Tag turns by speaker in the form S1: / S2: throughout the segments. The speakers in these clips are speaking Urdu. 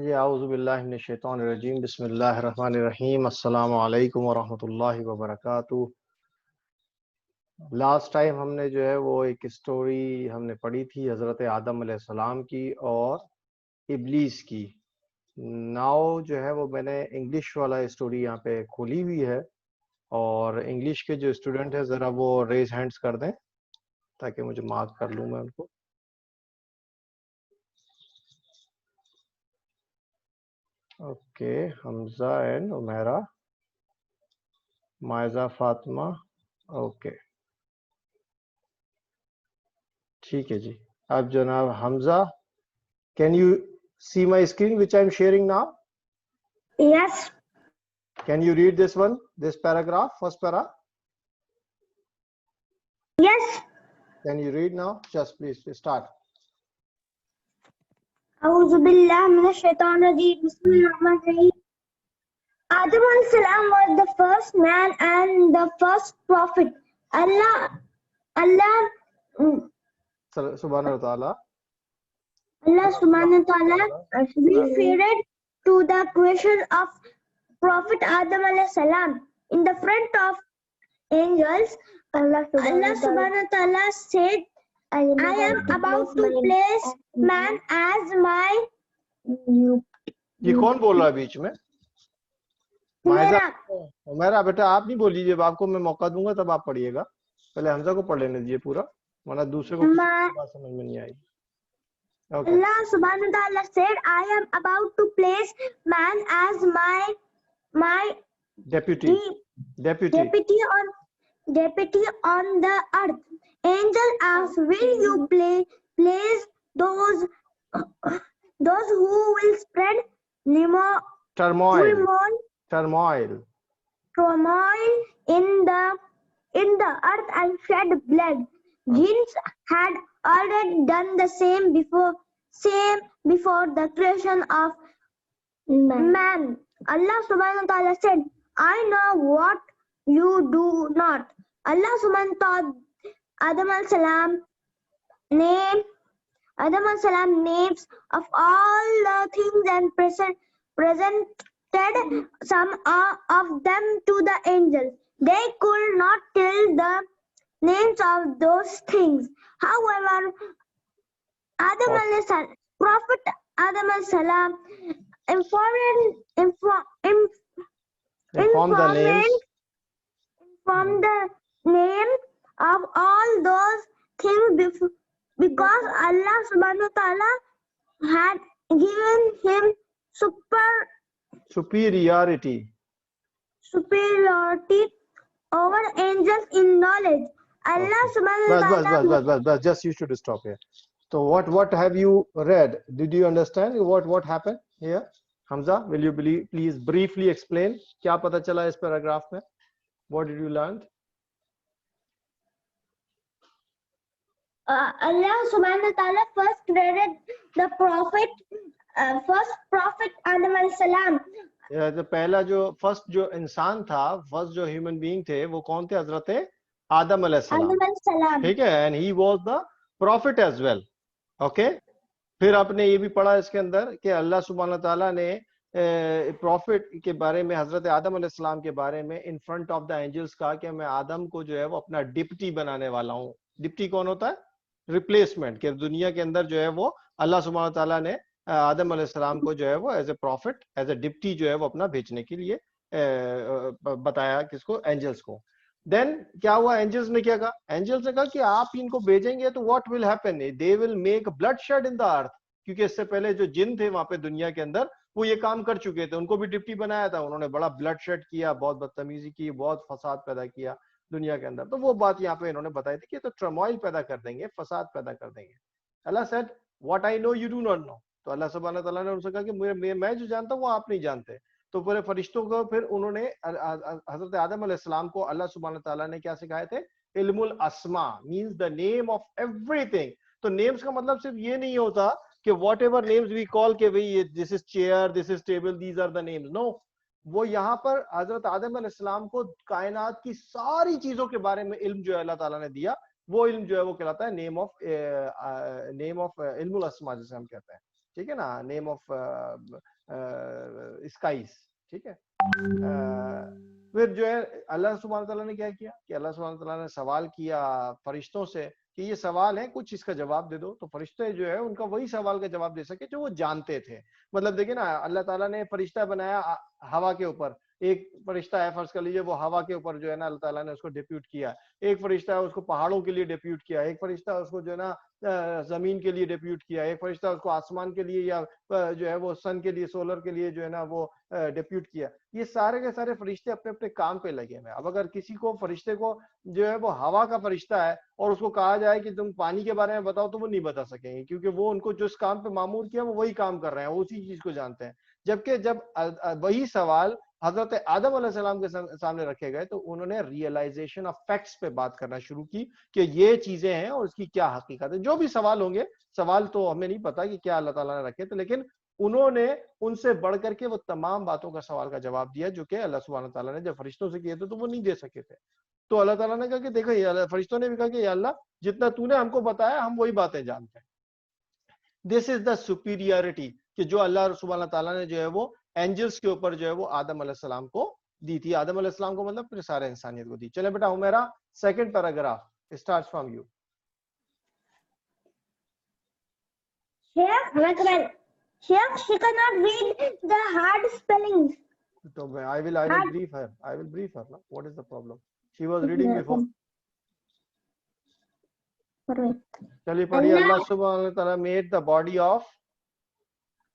S1: جی اعوذ باللہ من الشیطان الرجیم بسم اللہ الرحمن الرحیم السلام علیکم ورحمۃ اللہ وبرکاتہ. لاسٹ ٹائم ہم نے جو ہے وہ ایک اسٹوری ہم نے پڑھی تھی حضرت آدم علیہ السلام کی اور ابلیس کی. ناؤ جو ہے وہ میں نے انگلش والا اسٹوری یہاں پہ کھولی ہوئی ہے اور انگلش کے جو اسٹوڈنٹ ہیں ذرا وہ ریز ہینڈز کر دیں تاکہ مجھے مارک کر لوں میں ان کو. Okay, Hamza and Umaira, Maiza Fatima. Okay ٹھیک ہے جی. اب جناب Hamza, can you see my screen which I am sharing now?
S2: Yes.
S1: Can you read this one, this paragraph, first para?
S2: Yes.
S1: Can you read now? Just please start.
S2: أعوذ بالله من الشيطان الرجيم بسم الله الرحمن الرحيم. Adam alayhi salam was the first man and the first prophet. Allah
S1: Subhanahu wa ta'ala
S2: subhanahu wa ta'ala referred to the creation of Prophet Adam alayhi salam in the front of angels. Allah subhanahu wa ta'ala said, I am about to place man as my.
S1: یہ کون بول رہا ہے بیچ میں؟ میرا بیٹا آپ نہیں بولیے, جب آپ کو میں موقع دوں گا تب آپ پڑھیے گا. پہلے حمزہ کو پڑھ لینے دیجیے پورا, ورنہ دوسرے کو بات سمجھ میں نہیں آئی.
S2: Allah subhanahu wa ta'ala said, I am about to place man as my
S1: deputy
S2: on the earth. Angel asked, will you place those who will spread
S1: turmoil
S2: in the earth and shed blood? Jinns had already done the same before the creation of man. Allah subhanahu wa ta'ala said, I know what you do not. Allah subhanahu wa ta'ala Adam alayhi salam names of all the things and presented some of them to the angels. They could not tell the names of those things. However, Prophet Adam alayhi salam informed the name of all those things because Allah subhanahu wa ta'ala had given him superiority over angels in knowledge. Allah subhanahu wa ta'ala.
S1: Bas, just you should stop here. So what have you read? Did you understand what happened here? Hamza, will you please briefly explain kya pata chala is paragraph mein? What did you learn?
S2: Allah subhanahu wa ta'ala first created the first prophet Adam alayhi salam.
S1: پہلا فرسٹ جو انسان تھا, فرسٹ جو ہیومن بینگ تھے وہ کون تھے؟ حضرت آدم علیہ السلام. ٹھیک ہے, and he was the prophet as well. Okay, پھر آپ نے یہ بھی پڑھا اس کے اندر کہ اللہ سبحانہ تعالیٰ نے پروفٹ کے بارے میں, حضرت آدم علیہ السلام کے بارے میں in front of the angels کہا کہ میں آدم کو جو ہے وہ اپنا ڈپٹی بنانے والا ہوں. ڈپٹی کون ہوتا ہے؟ ریپلیسمنٹ. کہ دنیا کے اندر جو ہے وہ اللہ سبحانہ تعالیٰ نے آدم علیہ السلام کو جو ہے وہ as a prophet, as a deputy جو ہے وہ اپنا بھیجنے کے لیے بتایا کس کو؟ اینجلس کو. دین کیا ہوا؟ اینجلس نے کیا کہا؟ اینجلس نے کہا کہ آپ ان کو بھیجیں گے تو what will happen? They will make bloodshed in the earth. کیونکہ اس سے پہلے جو جن تھے وہاں پہ دنیا کے اندر وہ یہ کام کر چکے تھے, ان کو بھی ڈپٹی بنایا تھا, انہوں نے بڑا بلڈ شیڈ کیا, بہت بدتمیزی کی, بہت فساد پیدا کیا دنیا کے اندر. تو وہ بات یہاں پہ انہوں نے بتائی تھی کہ تو ٹرموائل پیدا کر دیں گے, فساد پیدا کر دیں گے. اللہ said what I know you do not know. تو اللہ سبحانہ تعالیٰ نے ان سے کہا کہ میں جو جانتا ہوں وہ آپ نہیں جانتے. تو پورے فرشتوں کو پھر انہوں نے حضرت آدم علیہ السلام کو اللہ سبحانہ تعالیٰ نے کیا سکھائے تھے؟ علم الاسماء, means the name of everything. تو نیمز کا مطلب صرف یہ نہیں ہوتا کہ whatever names we call کہ this is chair, this is table, these are the names. No, وہ یہاں پر حضرت آدم علیہ السلام کو کائنات کی ساری چیزوں کے بارے میں علم جو ہے اللہ تعالیٰ نے دیا. وہ علم جو ہے وہ کہلاتا ہے نیم آف علم الاسماء جسے ہم کہتے ہیں. ٹھیک ہے نا, name of skies, ٹھیک ہے. پھر جو ہے اللہ سبحانہ تعالیٰ نے کیا کیا کہ اللہ سبحانہ تعالیٰ نے سوال کیا فرشتوں سے کہ یہ سوال ہے, کچھ اس کا جواب دے دو. تو فرشتے جو ہے ان کا وہی سوال کا جواب دے سکے جو وہ جانتے تھے. مطلب دیکھیں نا, اللہ تعالیٰ نے فرشتہ بنایا ہوا کے اوپر, ایک فرشتہ ہے فرض کر لیجیے وہ ہوا کے اوپر جو ہے نا اللہ تعالیٰ نے اس کو ڈیپیوٹ کیا, ایک فرشتہ ہے اس کو پہاڑوں کے لیے ڈیپیوٹ کیا, ایک فرشتہ اس کو جو ہے نا زمین کے لیے ڈیپیوٹ کیا, ایک فرشتہ اس کو آسمان کے لیے یا جو ہے وہ سن کے لیے سولر کے لیے جو ہے نا وہ ڈیپیوٹ کیا. یہ سارے کے سارے فرشتے اپنے اپنے کام پہ لگے ہوئے. اب اگر کسی کو فرشتے کو جو ہے وہ ہوا کا فرشتہ ہے اور اس کو کہا جائے کہ تم پانی کے بارے میں بتاؤ تو وہ نہیں بتا سکیں گے, کیونکہ وہ ان کو جس کام پہ معمور کیا وہ وہی کام کر رہے ہیں, وہ اسی چیز کو جانتے ہیں. جبکہ جب وہی سوال حضرت آدم علیہ السلام کے سامنے رکھے گئے تو انہوں نے ریئلائزیشن آف فیکٹس پہ بات کرنا شروع کی کہ یہ چیزیں ہیں اور اس کی کیا حقیقت ہے. جو بھی سوال ہوں گے, سوال تو ہمیں نہیں پتا کہ کیا اللہ تعالیٰ نے رکھے تھے, لیکن انہوں نے ان سے بڑھ کر کے وہ تمام باتوں کا سوال کا جواب دیا جو کہ اللہ سبحانہ تعالیٰ نے جب فرشتوں سے کیے تھے تو وہ نہیں دے سکے تھے. تو اللہ تعالیٰ نے کہا کہ دیکھو, فرشتوں نے بھی کہا کہ یا اللہ جتنا تو نے ہم کو بتایا ہم وہی باتیں جانتے ہیں. دس از دا سپیریورٹی کہ جو اللہ سبحانہ تعالیٰ نے جو ہے وہ اینجلس کے اوپر جو ہے وہ آدم علیہ السلام کو دی تھی. آدم علیہ السلام کو مطلب پھر سارے انسانیت کو دی. چلیں بیٹا میرا second paragraph start from you.
S2: Sheikh, she cannot read the hard spellings.
S1: So I will brief her. I will brief her. What is the problem? She was reading before. چلیے پڑھیے. اللہ سبحانہ تعالیٰ made the body of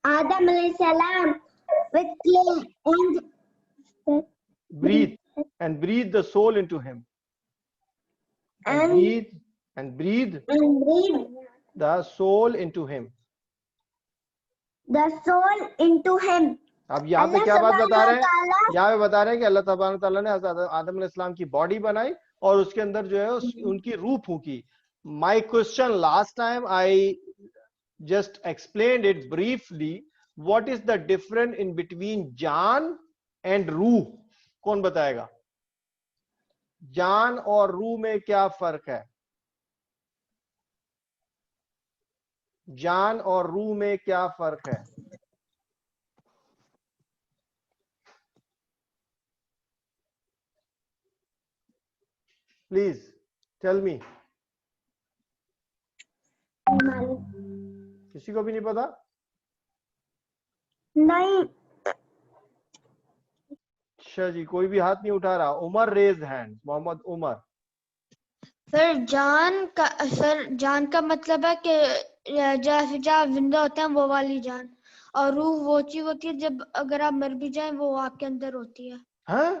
S2: Adam alayhi salam with clay and breathe the soul into him. And breathe the soul into him. The soul into him.
S1: اب یہاں پہ کیا بات بتا رہے ہیں؟ یہاں پہ بتا رہے ہیں کہ اللہ تبارک و تعالیٰ نے آدم علیہ السلام کی باڈی بنائی اور اس کے اندر جو ہے ان کی روح پھونکی. My question last time I just explained it briefly. What is the difference in between John and روح؟ کون بتائے گا؟ جان اور روح میں کیا فرق ہے؟ جان اور روح میں کیا فرق ہے؟ Please tell me. کسی کو بھی نہیں پتا؟
S2: نہیں.
S1: اچھا جی, کوئی بھی ہاتھ نہیں اٹھا رہا. عمر ریز ہینڈ. محمد عمر.
S3: سر جان کا مطلب ہے کہ جیسے جب زندہ ہوتے ہیں وہ والی جان, اور روح وہ چیز ہوتی ہے جب اگر آپ مر بھی جائیں وہ آپ کے اندر ہوتی ہے.
S1: ہاں,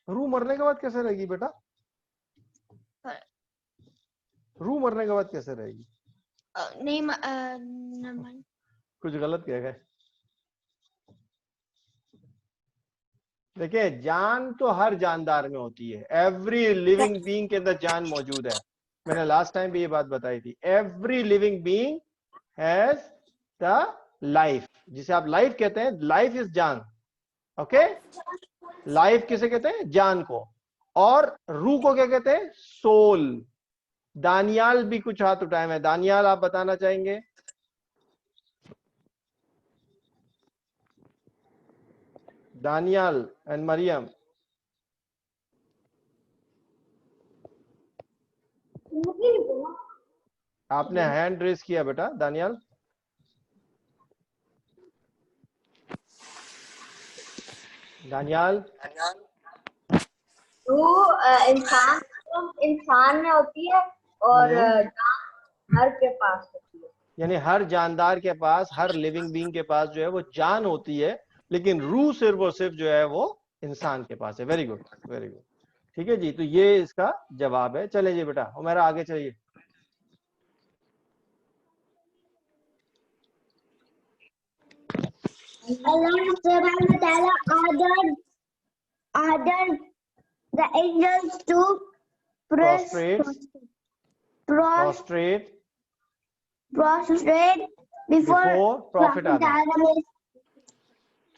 S1: روح مرنے کے بعد کیسے رہے گی بیٹا؟ روح مرنے کے بعد کیسے رہے گی؟
S3: نہیں,
S1: کچھ غلط کہہ گئے. دیکھیں, جان تو ہر جاندار میں ہوتی ہے. ایوری لیونگ بینگ کے اندر جان موجود ہے. میں نے لاسٹ ٹائم بھی یہ بات بتائی تھی. Every living being has the life, جسے آپ لائف کہتے ہیں. لائف از جان. اوکے, لائف کسے کہتے ہیں؟ جان کو. اور روح کو کیا کہتے ہیں؟ سول. دانیال بھی کچھ ہاتھ اٹھائے ہیں. دانیال آپ بتانا چاہیں گے؟ دانیال اینڈ مریم. آپ نے ہینڈ ریز کیا بیٹا. دانیال
S2: انسان میں ہوتی ہے اور ہر کے پاس ہوتی ہے.
S1: یعنی ہر جاندار کے پاس, ہر لیونگ بینگ کے پاس جو ہے وہ جان ہوتی ہے, لیکن روح صرف اور صرف جو ہے وہ انسان کے پاس ہے. Very good, very good. ٹھیک ہے جی, تو یہ اس کا جواب ہے. چلے جی بیٹا میرا آگے چلیے.
S2: Allah subhanahu wa ta'ala ordered the angels to prostrate before
S1: Prophet Adam.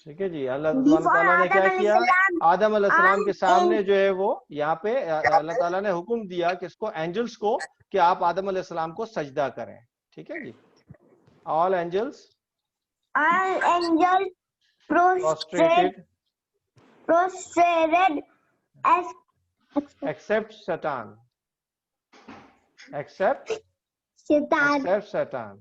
S1: ٹھیک ہے جی. اللہ تعالیٰ نے کیا کیا؟ آدم علیہ السلام کے سامنے جو ہے وہ یہاں پہ اللہ تعالیٰ نے حکم دیا کہ اس کو, اینجلس کو, کہ آپ آدم علیہ السلام کو سجدہ کریں. ٹھیک ہے جی. آل Angeles
S2: All angels
S1: prostrated
S2: as
S1: except Satan. Except
S2: Satan.
S1: Satan.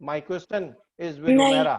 S1: My question is with Humaira.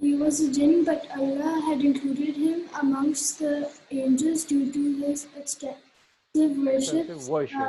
S4: He was a jinn, but Allah had included him amongst the angels due to his extensive worship.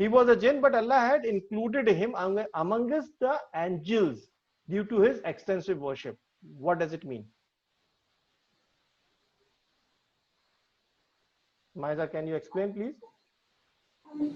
S1: He was a jinn, but Allah had included him amongst the angels due to his extensive worship. What does it mean? Maiza, can you explain please?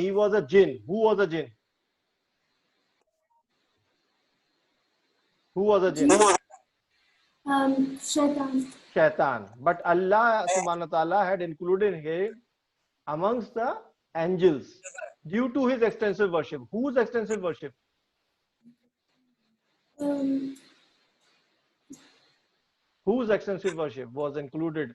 S1: he was a jinn. Who was a jinn? Who was a jinn?
S4: Shaitan.
S1: Shaitan. But Allah subhanahu wa ta'ala had included him amongst the angels due to his extensive worship. Whose extensive worship? Whose extensive worship was included?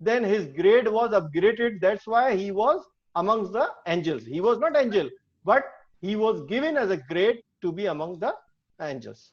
S1: Then his grade was upgraded. That's why he was amongst the angels. He was not angel, but he was given as a grade to be among the angels.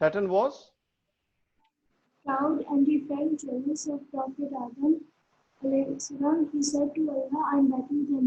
S1: Satan was
S4: proud and he felt jealous of Prophet Adam. He said to Allah, I'm better than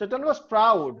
S1: Satan was proud.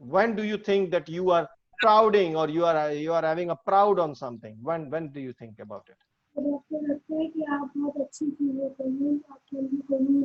S1: When do you think that you are prouding or you are having a proud on something? When do you think about it?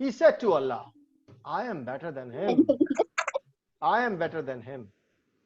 S1: He said to Allah, I am better than him. I am better than him.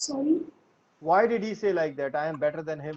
S4: Sorry.
S1: Why did he say like that? I am better than him.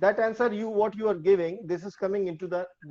S1: That answer what you are giving, this is coming into the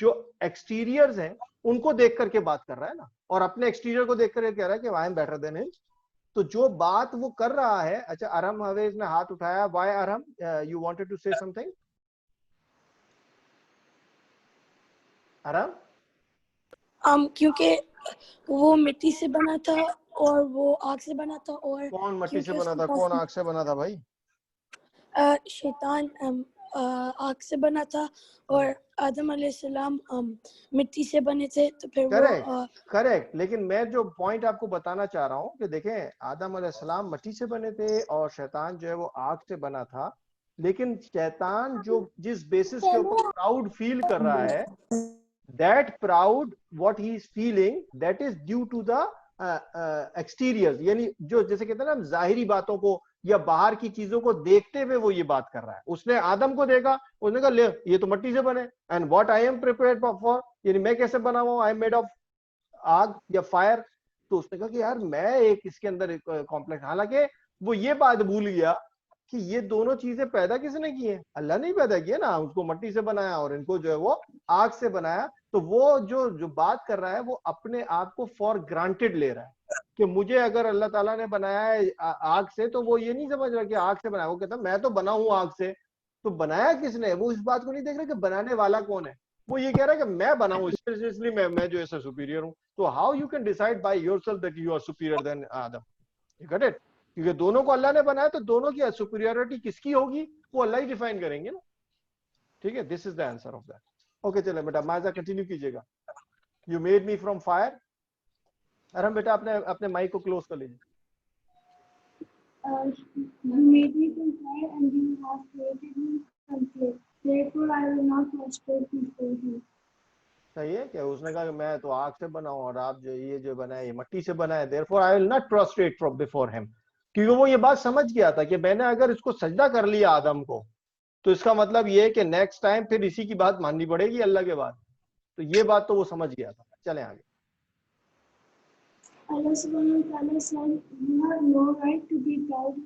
S1: جو ایکسٹیریئرز ہیں ان کو دیکھ کر کے بات کر رہا ہے نا, اور اپنے ایکسٹیریئر کو دیکھ کر کے کہہ رہا ہے کہ آئی ایم بیٹر دین ہم. تو جو بات وہ کر رہا ہے, اچھا ارم حویز نے ہاتھ اٹھایا. Why um, you wanted to say some thing? Iram,
S5: کیونکہ وہ مٹی سے بنا تھا اور وہ آگ سے بنا تھا, اور
S1: کون مٹی سے بنا تھا, کون آگ سے بنا تھا بھائی؟
S5: شیطان آگ سے بنا تھا اور آدم علیہ السلام مٹی سے بنے تھے. تو پھر وہ
S1: کریکٹ. لیکن میں جو پوائنٹ آپ کو بتانا چاہ رہا ہوں کہ دیکھیں آدم علیہ السلام مٹی سے بنے تھے اور شیطان جو ہے وہ آگ سے بنا تھا. لیکن شیطان جو جس بیسس کے اوپر پراؤڈ فیل کر رہا ہے, that proud what he is feeling, that is due to the exteriors. یعنی جو جیسے کہتے ہیں نا ظاہری باتوں کو یا باہر کی چیزوں کو دیکھتے ہوئے وہ یہ بات کر رہا ہے. اس نے آدم کو دیکھا, اس نے کہا لے یہ تو مٹی سے بنے, and what I am prepared for, یعنی میں کیسے بنا ہوا ہوں, I am made of آگ یا فائر. تو اس نے کہا کہ یار میں ایک اس کے اندر کمپلیکس, حالانکہ وہ یہ بات بھول گیا کہ یہ دونوں چیزیں پیدا کس نے کی ہیں, اللہ نے ہی پیدا کیا نا. اس کو مٹی سے بنایا اور ان کو جو ہے وہ آگ سے بنایا. تو وہ جو بات کر رہا ہے وہ اپنے آپ کو فار گرانٹیڈ لے رہا ہے کہ مجھے اگر اللہ تعالیٰ نے بنایا ہے آگ سے, تو وہ یہ نہیں سمجھ رہا کہ آگ سے بنایا. وہ کہتا میں تو بنا ہوں آگ سے, تو بنایا کس نے, وہ اس بات کو نہیں دیکھ رہا کہ بنانے والا کون ہے. وہ یہ کہہ رہا ہے کہ میں بنا ہوں اس لیے میں جو ایسا سپیریئر ہوں. تو how you can decide by yourself that you are superior than Adam. You get it? کیونکہ دونوں کو اللہ نے بنایا, تو دونوں کی سپیریورٹی کس کی ہوگی وہ اللہ ہی ڈیفائن کریں گے نا. ٹھیک ہے, this is the answer of that. Okay چلیں بیٹا, مائزہ کنٹینیو کیجیے گا. You made me from fire. Iram بیٹا اپنے مائک کو کلوز کر لیجیے.
S4: You made me from fire and you have created me from clay. Therefore I will not prostrate before you.
S1: صحیح ہے کہ اس نے کہا کہ میں تو آگ سے بنا ہوں اور آپ جو بنا ہے یہ مٹی سے بنا ہے. therefore I will not prostrate before him. کیونکہ وہ یہ بات سمجھ گیا تھا کہ میں نے اگر اس کو سجدہ کر لیا آدم کو, تو اس کا مطلب یہ ہے کہ نیکسٹ ٹائم پھر اسی کی بات ماننی پڑے گی اللہ کے بعد. تو یہ بات تو وہ سمجھ گیا تھا. چلیں آگے.
S4: Allah subhanahu wa ta'ala said, you have no right to be proud,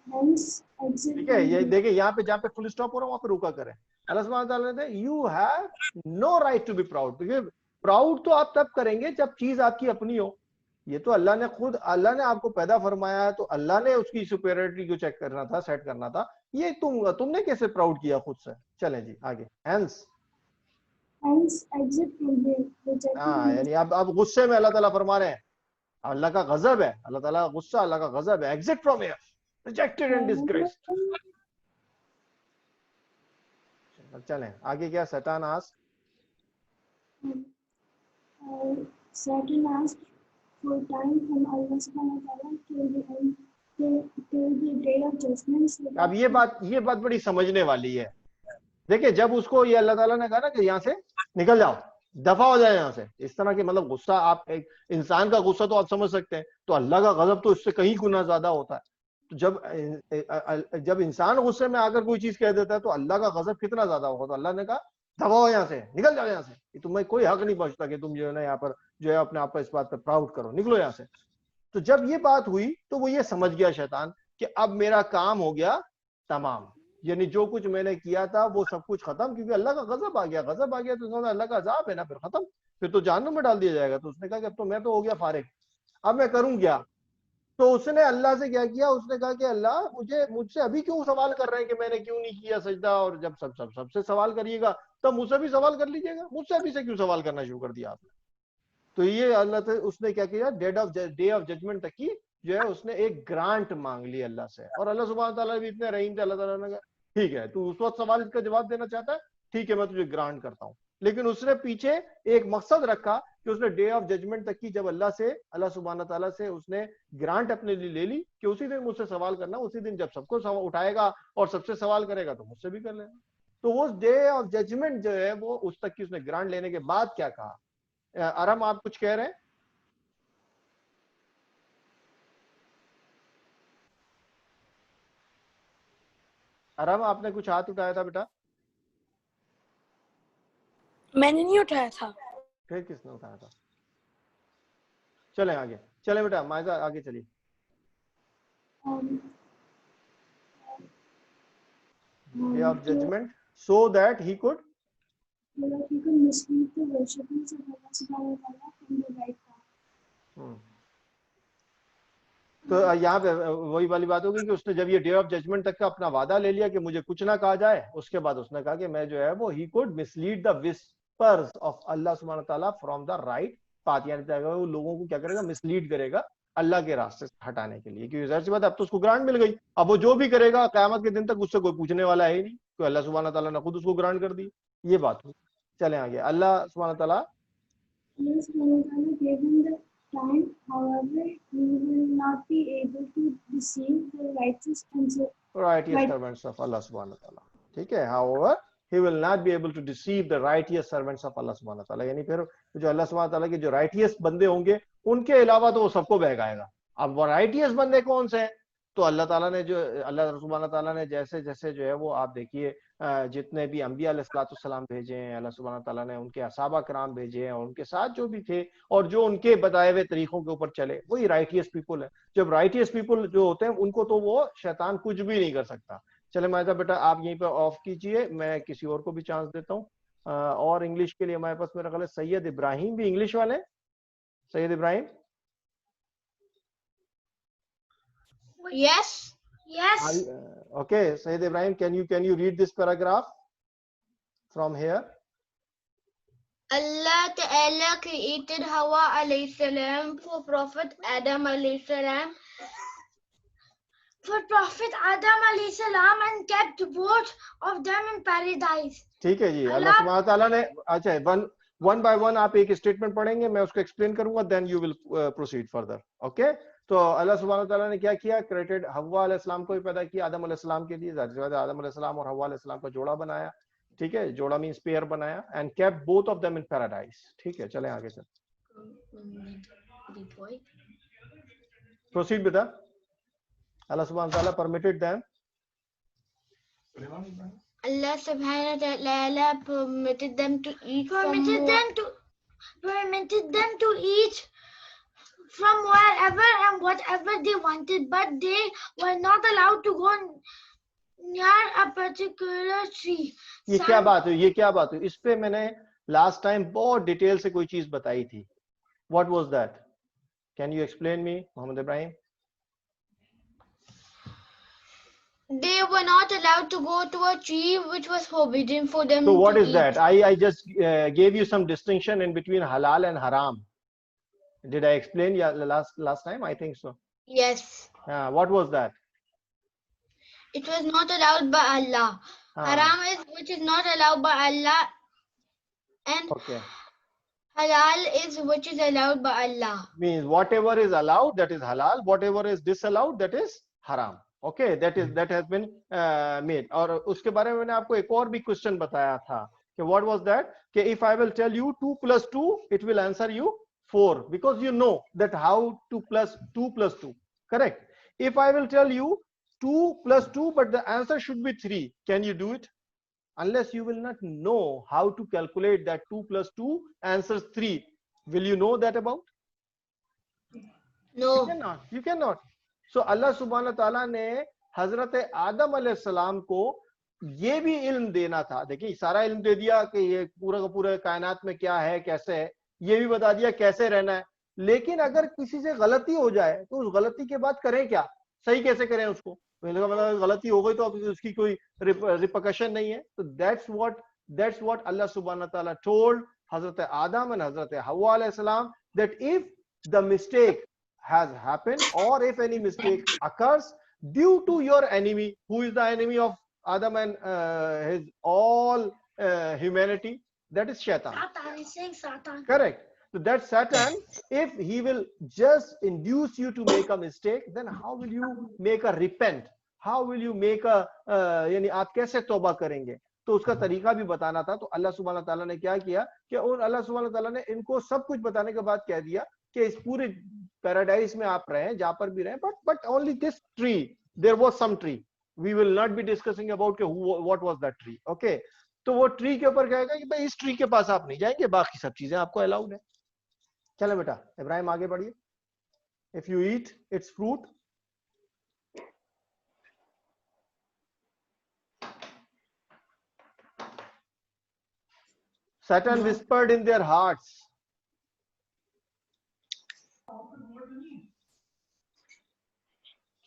S4: hence exit.
S1: ٹھیک ہے, یہ دیکھیں یہاں پہ جہاں پہ فل اسٹاپ ہو رہا ہے وہاں پہ رکا کریں. اللہ سبحانہ و تعالیٰ نے you have no right to be proud. کیونکہ پراؤڈ تو آپ تب کریں گے جب چیز آپ کی اپنی ہو. یہ تو اللہ نے خود, اللہ نے آپ کو پیدا فرمایا ہے, تو اللہ نے اس کی سپیریورٹی کو چیک کرنا تھا, سیٹ کرنا تھا. یہ تم نے کیسے پراؤڈ کیا خود سے. چلیں جی آگے. Hence
S4: exit from there.
S1: ہاں, یعنی اب غصے میں اللہ تعالیٰ فرما رہے ہیں, اللہ کا غضب ہے, اللہ تعالیٰ کا غصہ, اللہ کا غضب ہے. Exit from here, rejected and disgraced. چلیں آگے. کیا شیطان
S4: Satan asked for time from Allah subhanahu wa ta'ala till the end, till the day of judgment.
S1: اب یہ بات بڑی سمجھنے والی ہے. دیکھیں جب اس کو یہ اللہ تعالیٰ نے کہا نا کہ یہاں سے نکل جاؤ, دفع ہو جائے یہاں سے, اس طرح کے مطلب غصہ, آپ ایک انسان کا غصہ تو آپ سمجھ سکتے ہیں, تو اللہ کا غضب تو اس سے کہیں گنا زیادہ ہوتا ہے. تو جب انسان غصے میں آ کر کوئی چیز کہہ دیتا ہے تو اللہ کا غضب کتنا زیادہ ہوگا. تو اللہ نے کہا دفع ہو یہاں سے, نکل جاؤ یہاں سے, تمہیں کوئی حق نہیں پہنچتا کہ تم جو ہے نا یہاں پر جو ہے اپنے آپ کو اس بات پہ پراؤڈ کرو, نکلو یہاں سے. تو جب یہ بات ہوئی تو وہ یہ سمجھ گیا شیطان کہ اب میرا کام ہو گیا تمام, یعنی جو کچھ میں نے کیا تھا وہ سب کچھ ختم, کیونکہ اللہ کا غضب آ گیا. غضب آ گیا تو اللہ کا عذاب ہے نا, پھر ختم, پھر تو جہنم میں ڈال دیا جائے گا. تو اس نے کہا کہ اب تو میں تو ہو گیا فارغ, اب میں کروں کیا. تو اس نے اللہ سے کیا کیا, اس نے کہا کہ اللہ مجھ سے ابھی کیوں سوال کر رہے ہیں کہ میں نے کیوں نہیں کیا سجدہ, اور جب سب سے سوال کریے گا تب مجھ سے بھی سوال کر لیجیے گا, مجھ سے ابھی سے کیوں سوال کرنا شروع کر دیا آپ نے. تو یہ اللہ اس نے کیا کیا, ڈے آف ججمنٹ تک کی جو ہے اس نے ایک گرانٹ مانگ لی اللہ سے. اور اللہ سبحانہ تعالیٰ بھی اتنے رحیم تھے, اللہ تعالیٰ نے کہا ٹھیک ہے تو اس وقت سوال کا جواب دینا چاہتا ہے, ٹھیک ہے میں تجھے گرانٹ کرتا ہوں. لیکن اس نے پیچھے ایک مقصد رکھا کہ اس نے ڈے آف ججمنٹ تک کی, جب اللہ سبحانہ تعالیٰ سے اس نے گرانٹ اپنے لیے لے لی کہ اسی دن مجھ سے سوال کرنا, اسی دن جب سب کو اٹھائے گا اور سب سے سوال کرے گا تو مجھ سے بھی کر لینا. تو اس ڈے آف ججمنٹ جو ہے وہ اس تک کی اس نے گرانٹ لینے کے بعد کیا کہا. ارم آپ کچھ کہہ رہے ہیں؟ ارم آپ نے کچھ ہاتھ اٹھایا تھا بیٹا؟
S5: میں نے نہیں اٹھایا تھا.
S1: پھر کس نے اٹھایا تھا؟ چلیں آگے, چلیں بیٹا مائزہ آگے چلیے. Day of judgment so that he could
S4: like you can mislead the worshippers of Allah subhanahu wa ta'ala from the right path.
S1: تو یہاں پہ وہی والی بات ہوگی کہ اس نے جب یہ ڈے آف ججمنٹ تک کا اپنا وعدہ لے لیا کہ مجھے کچھ نہ کہا جائے, اس کے بعد اس نے کہا کہ میں جو ہے وہ ہی could mislead the whispers of اللہ سبحانہ تعالیٰ فرام دا رائٹ پاتھ, یعنی وہ لوگوں کو کیا کرے گا, مسلیڈ کرے گا اللہ کے راستے سے ہٹانے کے لیے, کیونکہ ظاہر سی بات اب تو اس کو گرانٹ مل گئی, اب وہ جو بھی کرے گا قیامت کے دن تک اس سے کوئی پوچھنے والا ہے ہی نہیں, کیونکہ اللہ سبحانہ تعالیٰ نے خود اس کو گرانٹ کر دی. یہ بات ہوئی. چلیں آگے. اللہ سبحانہ تعالیٰ
S4: gave him the time, however, he will not be able to deceive the righteous
S1: servants of Allah subhanahu wa ta'ala. ٹھیک ہے, however he will not be able to deceive the righteous servants of Allah subhanahu wa ta'ala, یعنی پھر جو اللہ سبحانہ تعالیٰ کے جو رائٹیس بندے ہوں گے ان کے علاوہ تو وہ سب کو بہکائے گا. اب وہ رائٹیس بندے کون سے ہیں, تو اللہ تعالیٰ نے جو اللہ سبحانہ تعالیٰ نے جیسے جیسے جو ہے وہ آپ دیکھیے جتنے بھی انبیاء علیہ الصلوۃ والسلام بھیجے ہیں, اللہ سبحانہ تعالیٰ نے ان کے اصحابہ کرام بھیجے ہیں, اور ان کے ساتھ جو بھی تھے اور جو ان کے بتائے ہوئے طریقوں کے اوپر چلے, وہی رائٹیس پیپل ہے. جب رائٹیس پیپل جو ہوتے ہیں ان کو تو وہ شیطان کچھ بھی نہیں کر سکتا. چلے مائزہ بیٹا آپ یہیں پہ آف کیجئے, میں کسی اور کو بھی چانس دیتا ہوں. اور انگلش کے لیے ہمارے پاس میرا خیال ہے سید ابراہیم بھی انگلش والے ہیں. سید ابراہیم,
S3: Yes.
S1: okay, Sayyid Ibrahim, can you read this paragraph from here?
S3: Allah Ta'ala created Hawa alayhi salam for Prophet Adam alayhi salam. For Prophet Adam alayhi salam and kept both of them in paradise.
S1: ٹھیک ہے جی. اللہ سبحانہ تعالیٰ نے, اچھا ون بائی ون آپ ایک اسٹیٹمنٹ پڑھیں گے, میں اس کو ایکسپلین کروں گا, then you will proceed further. Okay, تو اللہ سبحانہ تعالیٰ نے کیا کیا, کریٹڈ حوا علیہ السلام کو بھی پیدا کیا آدم علیہ السلام کے لیے. آدم علیہ السلام اور حوا علیہ السلام کا جوڑا بنایا. ٹھیک ہے, جوڑا مینس پیئر بنایا, and kept both of them in paradise. ٹھیک ہے, چلیں آگے پروسیڈ بیٹا. اللہ سبحانہ تعالیٰ permitted them.
S3: Allah subhanahu wa ta'ala permitted them to eat from wherever and whatever they wanted, but they were not allowed to go near a particular tree.
S1: یہ کیا بات ہوئی, یہ کیا بات ہوئی, اس پہ میں نے لاسٹ ٹائم بہت ڈیٹیل سے کوئی چیز بتائی تھی. What was that? Can you explain me, Muhammad Ibrahim?
S3: They were not allowed to go to a tree which was forbidden for them.
S1: So what
S3: to
S1: is
S3: eat.
S1: that? I just gave you some distinction in between halal and haram. Did I explain last time? I think so.
S3: Yes.
S1: What was that?
S3: It was not allowed by Allah. Haram is which is not allowed by Allah, and
S1: okay,
S3: halal is which is allowed by Allah.
S1: Means whatever is allowed, that is halal. Whatever is disallowed, that is haram. Okay, that has been made. اور اس کے بارے میں نے آپ کو ایک اور بھی کوشچن بتایا تھا کہ what was that, کہ if I will tell you 2 + 2, it will answer you 4, because you know that how to plus 2 + 2. Correct? If I will tell you 2 + 2, but the answer should be 3, can you do it? Unless you will not know how to calculate that 2 + 2 answers 3, will you know that about?
S3: No.
S1: You cannot. So اللہ سبحانہ تعالیٰ نے حضرت آدم علیہ السلام کو یہ بھی علم دینا تھا. دیکھیں سارا علم دے دیا کہ یہ پورا کا پورا کائنات میں کیا ہے, کیسے ہے, یہ بھی بتا دیا کیسے رہنا ہے, لیکن اگر کسی سے غلطی ہو جائے تو اس غلطی کے بعد کریں کیا, صحیح کیسے کریں اس کو. غلطی ہو گئی تو اب اس کی کوئی ریپرکشن نہیں ہے. تو that's what اللہ سبحانہ تعالیٰ told حضرت آدم and حضرت حوا علیہ السلام, that if the mistake has happened, or if any mistake occurs due to your enemy, who is the enemy of Adam and his all humanity, that is Shaitan.
S3: Satan is saying Satan.
S1: Correct. So that Satan, if he will just induce you to make a mistake, then how will you make a repent? How will you make a یعنی آپ کیسے توبہ کریں گے. تو اس کا طریقہ بھی بتانا تھا. تو اللہ سبحانہ تعالیٰ نے کیا کیا کہ اللہ سبحانہ تعالیٰ نے ان کو سب کچھ بتانے کے بعد کہہ دیا کہ اس پورے پیراڈائز میں آپ رہیں, جہاں پر بھی رہیں, but only this tree, there was some tree, we will not be discussing about what was that tree. Okay, تو وہ ٹری کے اوپر کہے گا کہ بھائی اس ٹری کے پاس آپ نہیں جائیں گے, باقی سب چیزیں آپ کو الاؤڈ ہیں. چلے بیٹا ابراہیم آگے بڑھیے. if you eat its fruit, Satan whispered in their hearts.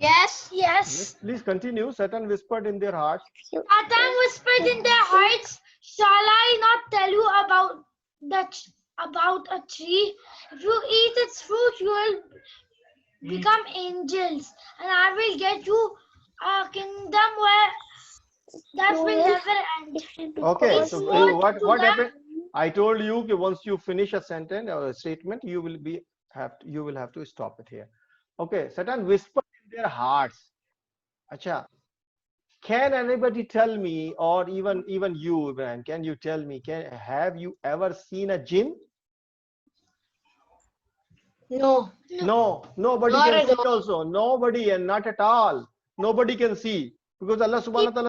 S3: Yes.
S1: Please continue. Satan whispered in their hearts.
S3: Satan whispered in their hearts, shall I not tell you about a tree? If you eat its fruit, you will become angels, and I will get you a kingdom where that will never end.
S1: Okay, so what happened? I told you that once you finish a sentence or a statement, you will have to stop it here. Okay, Satan whispered in their hearts. Acha, can anybody tell me, or even you, Ibrahim, can you tell me? Have you ever seen a jinn?
S3: No.
S1: No, nobody can see also. Nobody, and not at all. Nobody can see, because Allah subhanahu wa ta'ala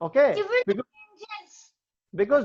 S1: Okay? Because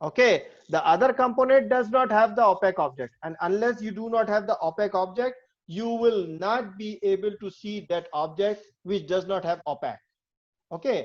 S1: Okay, the other component does not have the opaque object, and unless you do not have the opaque object, you will not be able to see that object which does not have opaque. Okay,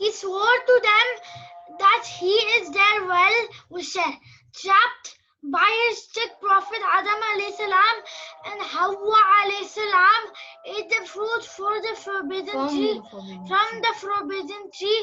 S3: He swore to them that he is their well-wisher, trapped by his strict prophet Adam alayhi salam and Hawwa alayhi salam ate the fruit from the forbidden tree.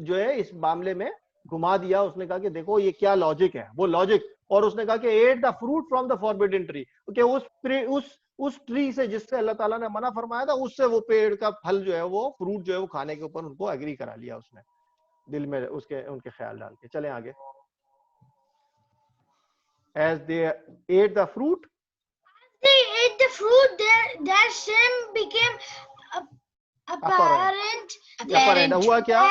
S1: جو ہے اس معاملے میں گھما دیا. اس نے کہا کہ دیکھو یہ کیا لاجک ہے, وہ لاجک, اور اس نے کہا کہ eat the fruit from the forbidden tree, کہ اس ٹری سے جس سے اللہ تعالیٰ نے منع فرمایا تھا, اس سے وہ پیڑ کا پھل جو ہے, وہ فروٹ جو ہے وہ کھانے کے اوپر ان کو ایگری کرا لیا اس نے دل میں ان کے خیال ڈال کے. چلیں آگے. As they ate the fruit,
S3: their shame became apparent.
S1: ہوا کیا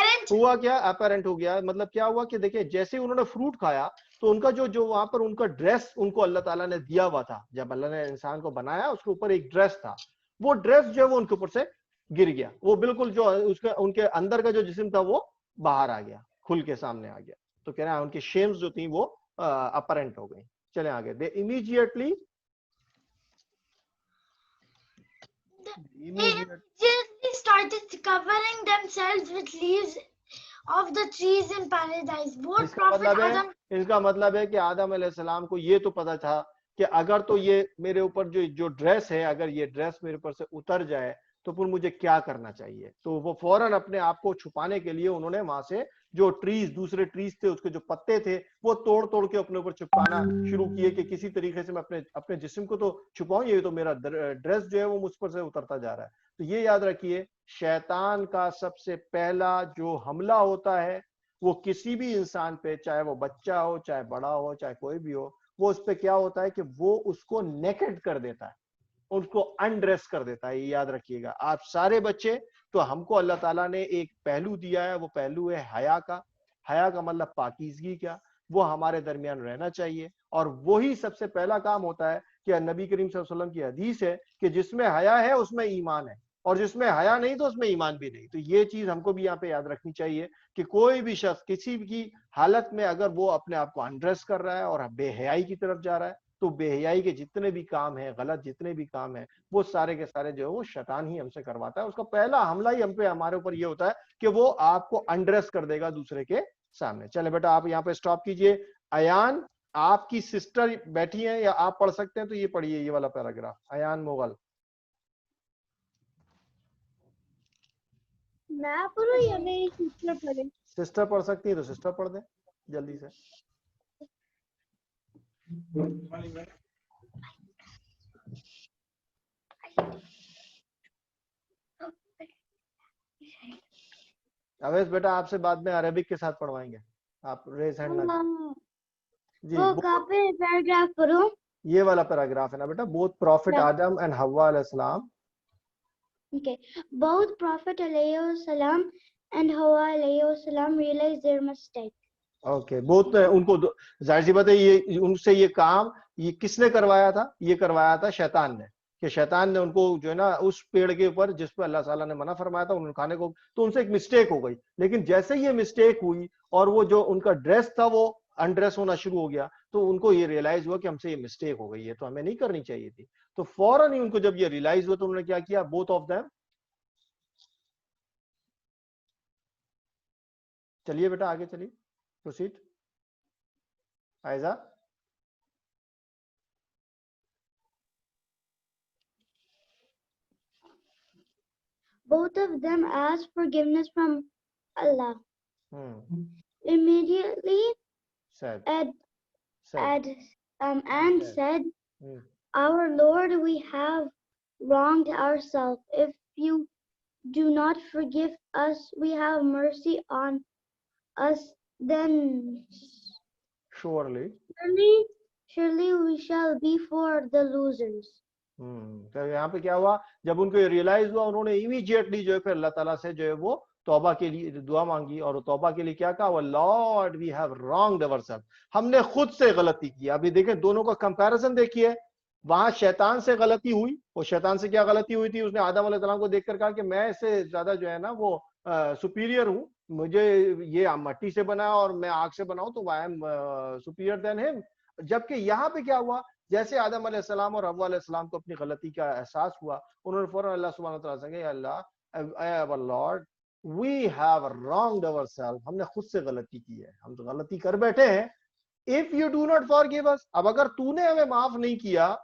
S1: اپیرنٹ ہو گیا. مطلب کیا ہوا کہ دیکھیں جیسے انہوں نے فروٹ کھایا تو ان کا جو وہاں پر ان کا ڈریس ان کو اللہ تعالیٰ نے دیا ہوا تھا, جب اللہ نے انسان کو بنایا اس کے اوپر ایک ڈریس تھا, وہ ڈریس جو ہے وہ ان کے اوپر سے گر گیا, وہ بالکل جو ان کے اندر کا جو جسم تھا وہ باہر آ گیا, کھل کے سامنے آ گیا. تو کہہ رہے ہیں ان کی شیمز جو تھیں وہ اپیرنٹ ہو گئی. چلیں آگے. They immediately
S3: started covering themselves with leaves of the trees in paradise. Both Prophet Adam.
S1: اس کا مطلب ہے کہ آدم علیہ السلام کو یہ تو پتا تھا کہ اگر تو یہ میرے اوپر جو ڈریس ہے, اگر یہ ڈریس میرے اوپر سے اتر جائے تو پھر مجھے کیا کرنا چاہیے. تو وہ فوراً اپنے آپ کو چھپانے کے لیے انہوں نے وہاں سے جو ٹریز, دوسرے ٹریز تھے, اس کے جو پتے تھے وہ توڑ کے اپنے اوپر چھپانا شروع کیے کہ کسی طریقے سے میں اپنے جسم کو تو چھپاؤں, یہ تو میرا ڈریس جو ہے وہ مجھ پر سے اترتا جا رہا ہے. تو یہ یاد رکھیے, شیطان کا سب سے پہلا جو حملہ ہوتا ہے وہ کسی بھی انسان پہ, چاہے وہ بچہ ہو, چاہے بڑا ہو, چاہے کوئی بھی ہو, وہ اس پہ کیا ہوتا ہے کہ وہ اس کو نیکڈ کر دیتا ہے, اس کو انڈریس کر دیتا ہے. یہ یاد رکھیے گا آپ سارے بچے. تو ہم کو اللہ تعالیٰ نے ایک پہلو دیا ہے, وہ پہلو ہے حیا کا. حیا کا مطلب پاکیزگی کا, وہ ہمارے درمیان رہنا چاہیے, اور وہی سب سے پہلا کام ہوتا ہے کہ نبی کریم صلی اللہ علیہ وسلم کی حدیث ہے کہ جس میں حیا ہے اس میں ایمان ہے, اور جس میں حیا نہیں تو اس میں ایمان بھی نہیں. تو یہ چیز ہم کو بھی یہاں پہ یاد رکھنی چاہیے کہ کوئی بھی شخص کسی کی حالت میں اگر وہ اپنے آپ کو انڈریس کر رہا ہے اور بے حیائی کی طرف جا رہا ہے, تو بے حیائی کے جتنے بھی کام ہیں, غلط جتنے بھی کام ہیں, وہ سارے کے سارے جو ہے وہ شیطان ہی ہم سے کرواتا ہے. اس کا پہلا حملہ ہی ہمارے اوپر یہ ہوتا ہے کہ وہ آپ کو انڈریس کر دے گا دوسرے کے سامنے. چلے بیٹا آپ یہاں پہ اسٹاپ کیجئے. ایان, آپ کی سسٹر بیٹھی ہیں یا آپ پڑھ سکتے ہیں تو یہ پڑھیے یہ والا پیراگراف. ایان مغل.
S2: میں پڑھوں یا میری سسٹر پڑھے؟
S1: سسٹر پڑھ سکتی ہے تو سسٹر پڑھ دیں جلدی سے. اویس بیٹا آپ سے بعد میں عربک کے ساتھ پڑھوائیں گے, آپ ریز ہینڈ نہ. جی
S2: وہ کہاں پہ پیراگراف پڑھوں؟
S1: یہ والا پیراگراف ہے نا بیٹا. بوتھ پروفٹ آدم اینڈ حوا علیہ السلام.
S2: Okay. Both Prophet alayhi salam and Hawa alayhi salam realized their mistake.
S1: Okay, بہت ان کو ظاہر سی بات ہے یہ ان سے یہ کام یہ کس نے کروایا تھا؟ یہ کروایا تھا شیطان نے, کہ شیطان نے ان کو جو ہے نا اس پیڑ کے اوپر جس پہ اللہ تعالیٰ نے منع فرمایا تھا انہوں نے کھانے کو, تو ان سے ایک مسٹیک ہو گئی. لیکن جیسے یہ مسٹیک ہوئی اور وہ جو ان کا ڈریس تھا وہ انڈریس ہونا شروع ہو گیا, تو ان کو یہ ریئلائز ہوا کہ ہم سے یہ مسٹیک ہو گئی ہے, تو ہمیں نہیں کرنی چاہیے تھی. تو فوراً ہی ان کو جب یہ ریئلائز ہوا تو انہوں نے کیا کیا, بوتھ آف دیم. چلیے بیٹا آگے چلیے, proceed. Ayeza.
S2: Both of them asked forgiveness from Allah. Immediately
S1: said,
S2: said, Our Lord, we have wronged ourselves. If you do not forgive us, we have mercy on us, then
S1: surely
S2: we shall be for the losers.
S1: تو یہاں پہ کیا ہوا, جب ان کو یہ ریئلائز ہوا انہوں نے امیڈیٹلی جو ہے پھر اللہ تعالیٰ سے جو ہے وہ توبہ کے لیے دعا مانگی, اور توبہ کے لیے کیا کہا, وہ lord we have wronged ourselves, ہم نے خود سے غلطی کی. ابھی دیکھیں دونوں کا کمپیریزن دیکھیے. وہاں شیطان سے غلطی ہوئی, اور شیطان سے کیا غلطی ہوئی تھی, اس نے آدم علیہ السلام کو دیکھ کر کہا کہ میں اس سے زیادہ جو ہے نا وہ سپیریئر ہوں, مجھے یہ مٹی سے بنا اور میں آگ سے بناؤں تو I am superior than him. جبکہ یہاں پہ کیا ہوا, جیسے آدم علیہ السلام اور حوا علیہ السلام کو اپنی غلطی کا احساس ہوا, انہوں نے فوراً اللہ سبحانہ وتعالیٰ سے کہا, اللہ our Lord we have wronged ourselves, ہم نے خود سے غلطی کی ہے, ہم تو غلطی کر بیٹھے ہیں. If you do not forgive us, اب اگر تو نے ہمیں معاف نہیں کیا,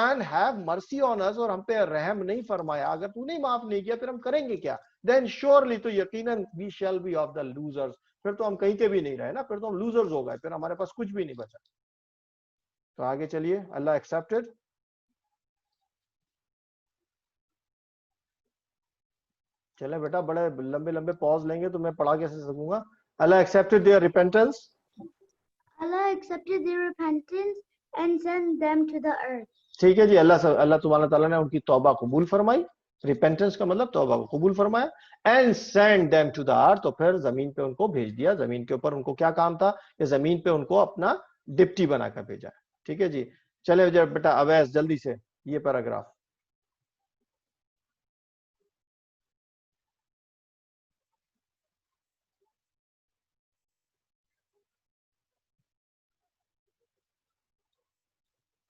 S1: and have mercy on us, اور ہم پہ رحم نہیں فرمایا. اگر تو نے معاف نہیں کیا پھر ہم کریں گے کیا؟ then surely تو یقیناً we shall be of the losers. پھر تو ہم کہیں کے بھی نہیں رہے نا, پھر تو ہم losers ہو گئے, پھر ہمارے پاس کچھ بھی نہیں بچا. تو آگے چلیے. اللہ accepted. چلے بیٹا, بڑے لمبے لمبے پاز لیں گے تو میں پڑھا کیسے سکوں گا. اللہ accepted their repentance.
S2: Allah accepted their repentance and sent them to the earth.
S1: ٹھیک ہے جی. اللہ سبحانہ تعالیٰ نے ان کی توبہ قبول فرمائی. ریپینٹنس کا مطلب توبہ کو قبول فرمایا. And send them to the earth, تو پھر زمین پہ ان کو بھیج دیا. زمین کے اوپر ان کو کیا کام تھا کہ زمین پہ ان کو اپنا ڈپٹی بنا کر بھیجا. ٹھیک ہے جی. چلے بیٹا اویس جلدی سے یہ پیراگراف.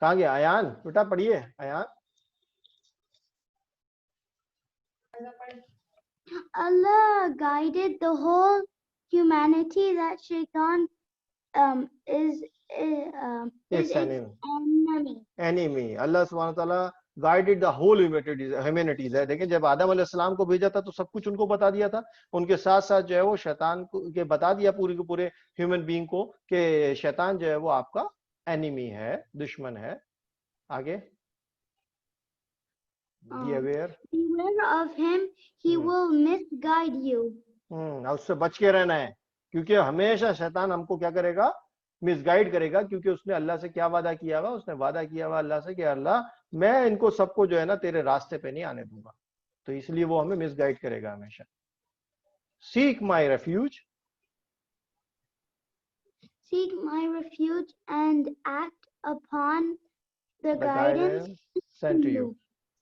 S1: کہاں گیا ایان؟ بیٹا پڑھیے Ayan.
S2: Allah guided the whole humanity that Shaitan is
S1: It's an
S2: enemy.
S1: enemy. اللہ سبحانہ تعالیٰ guided the whole humanity. دیکھیں جب آدم علیہ السلام کو بھیجا تھا تو سب کچھ ان کو بتا دیا تھا. ان کے ساتھ ساتھ جو ہے وہ شیطان کو کہ بتا دیا پورے کے پورے ہیومن بینگ کو کہ شیطان جو ہے وہ آپ کا enemy ہے, دشمن ہے. آگے. Be aware.
S2: Beware of him, he will misguide you.
S1: اس سے بچ کے رہنا ہے, کیونکہ ہمیشہ شیطان ہم کو کیا کرے گا؟ مس گائیڈ کرے گا. کیونکہ اس نے اللہ سے کیا وعدہ کیا ہوا؟ اس نے وعدہ کیا ہوا اللہ سے کہ اللہ میں ان کو سب کو جو ہے نا تیرے راستے پہ نہیں آنے دوں گا. تو اس لیے وہ ہمیں مس گائیڈ کرے گا ہمیشہ. Seek my refuge.
S2: Seek my refuge and act upon the guidance
S1: sent to you.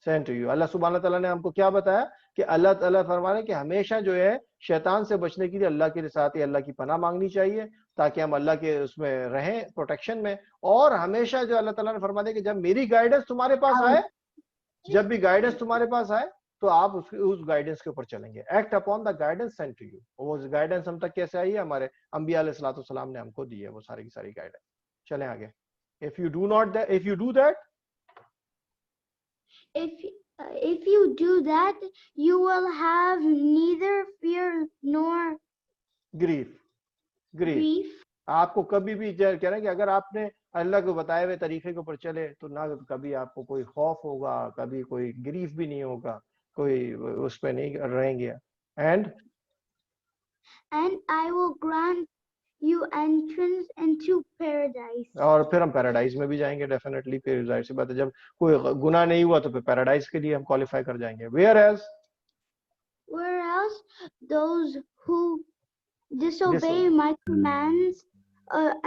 S1: Sent to you. اللہ سبحانہ تعالیٰ نے ہم کو کیا بتایا کہ اللہ تعالیٰ فرما رہے کہ ہمیشہ جو ہے شیطان سے بچنے کے لیے اللہ کے ساتھ اللہ کی پناہ مانگنی چاہیے تاکہ ہم اللہ کے اس میں رہیں, پروٹیکشن میں. اور ہمیشہ جو اللہ تعالیٰ نے فرما دیا کہ جب میری گائیڈنس تمہارے پاس آئے, جب بھی گائیڈنس تمہارے پاس آئے تو آپ اس گائیڈنس کے اوپر چلیں گے. Act upon the guidance sent to you. وہ گائیڈنس ہم تک کیسے آئی ہے؟ ہمارے انبیاء علیہ الصلوۃ والسلام نے ہم کو دی ہے وہ ساری کی ساری گائیڈنس. چلیں آگے. if you do that
S2: if you do that, you will have neither fear nor
S1: grief. آپ کو کبھی بھی کہہ رہے ہیں کہ اگر آپ نے اللہ کو بتائے ہوئے طریقے کے اوپر چلے تو نہ کبھی آپ کو کوئی خوف ہوگا, کبھی کوئی گریف بھی نہیں ہوگا, کوئی اس پہ نہیں رہیں گے. and
S2: I will grant you entrance into paradise.
S1: اور پھر ہم پیراڈائز میں بھی جائیں گے ڈیفینیٹلی. پھر ظاہر سی بات ہے جب کوئی گناہ نہیں ہوا تو پھر پیراڈائز کے لیے ہم کوالیفائی کر جائیں گے. whereas
S2: those who disobey my commands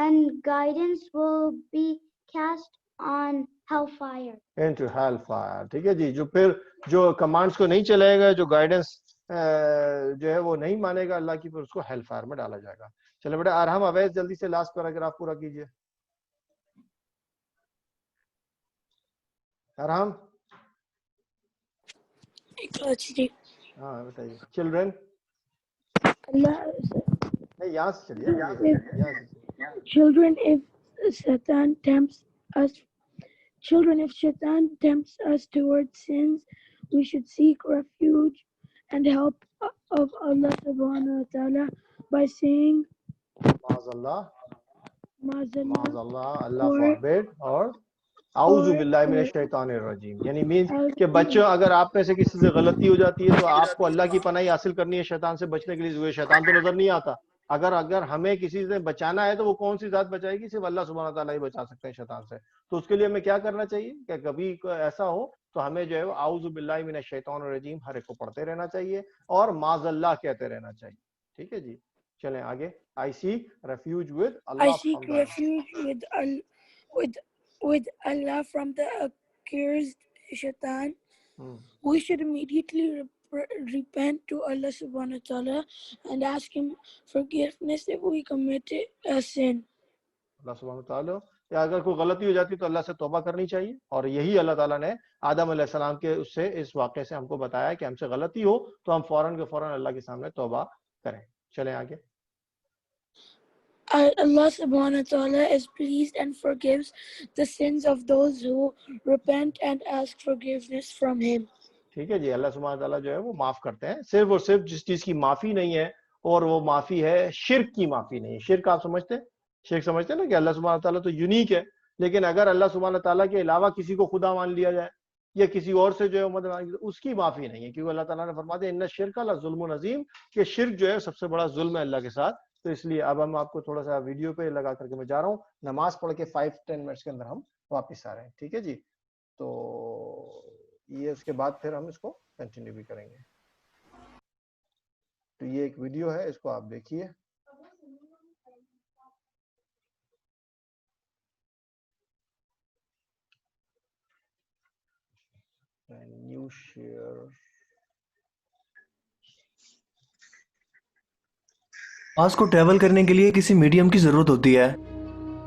S2: and guidance will be cast on hellfire.
S1: into hellfire. ٹھیک ہے جی. جو پھر جو کمانڈس کو نہیں چلائے گا, جو گائیڈنس جو ہے وہ نہیں مانے گا اللہ کی, پھر اس کو ہیل فائر میں ڈالا جائے گا. چلے بیٹا ارحم اویس جلدی سے لاسٹ پیراگراف پورا کیجئے. ارحم. ہاں بتائیے. چلڈرن. نہیں یہاں سے چلیے.
S5: Children, if Satan tempts us towards sins, we should seek refuge and help of Allah subhanahu wa ta'ala by saying
S1: Ma'azallah,
S5: Ma'azallah,
S1: Allah forbid, اور اعوذ باللہ من الشیطان الرجیم. یعنی مینس کہ بچوں اگر آپ میں سے کسی سے غلطی ہو جاتی ہے تو آپ کو اللہ کی پناہی حاصل کرنی ہے شیطان سے بچنے کے لیے. شیطان تو نظر نہیں آتا. اگر ہمیں کسی سے بچانا ہے تو وہ کون سی ذات بچائے گی؟ صرف اللہ سبحانہ تعالیٰ ہی بچا سکتے ہیں شیطان سے. تو اس کے لیے ہمیں کیا کرنا چاہیے کہ کبھی ایسا ہو تو ہمیں جو ہے اعوذ باللہ من الشیطان الرجیم ہر ایک کو پڑھتے رہنا چاہیے اور معاذ اللہ کہتے رہنا چاہیے. ٹھیک ہے جی. چلیں آگے. I seek refuge with
S5: Allah from the accursed shaitan. We should immediately repent to Allah subhanahu wa ta'ala and ask him forgiveness if we commit a sin.
S1: اللہ سبحانہ wa ta'ala یا اگر کوئی غلطی ہو جاتی تو اللہ سے توبہ کرنی چاہیے. اور یہی اللہ تعالیٰ نے آدم علیہ السلام کے اس واقعے سے ہم کو بتایا کہ ہم سے غلطی ہو تو ہم فوراً کے فوراً اللہ کے سامنے توبہ کریں. چلیں آگے.
S5: Allah subhanahu wa ta'ala is pleased and forgives the sins of those who repent and ask forgiveness from him.
S1: ٹھیک ہے جی, اللہ سبحانہ تعالیٰ جو ہے وہ معاف کرتے ہیں, صرف اور صرف جس چیز کی معافی نہیں ہے, اور وہ معافی ہے شرک کی معافی نہیں. شرک آپ سمجھتے ہیں, شرک سمجھتے ہیں نا کہ اللہ سبحانہ تعالیٰ تو یونیک ہے, لیکن اگر اللہ سبحانہ تعالیٰ کے علاوہ کسی کو خدا مان لیا جائے یا کسی اور سے جو ہے مدد, اس کی معافی نہیں ہے, کیونکہ اللہ تعالیٰ نے فرماتے ہیں ان الشرک لظلم عظیم, کہ شرک جو ہے سب سے بڑا ظلم ہے اللہ کے ساتھ. تو اس لیے اب ہم آپ کو تھوڑا سا ویڈیو پہ لگا کر کے میں جا رہا ہوں, نماز پڑھ کے 5-10 منٹس کے اندر ہم واپس آ رہے ہیں. ٹھیک ہے جی, تو یہ اس کے بعد پھر ہم اس کو کنٹینیو بھی کریں گے. تو یہ ایک ویڈیو ہے, اس کو آپ دیکھیے. New share.
S6: آواز کو ٹریول کرنے کے لیے کسی میڈیم کی ضرورت ہوتی ہے.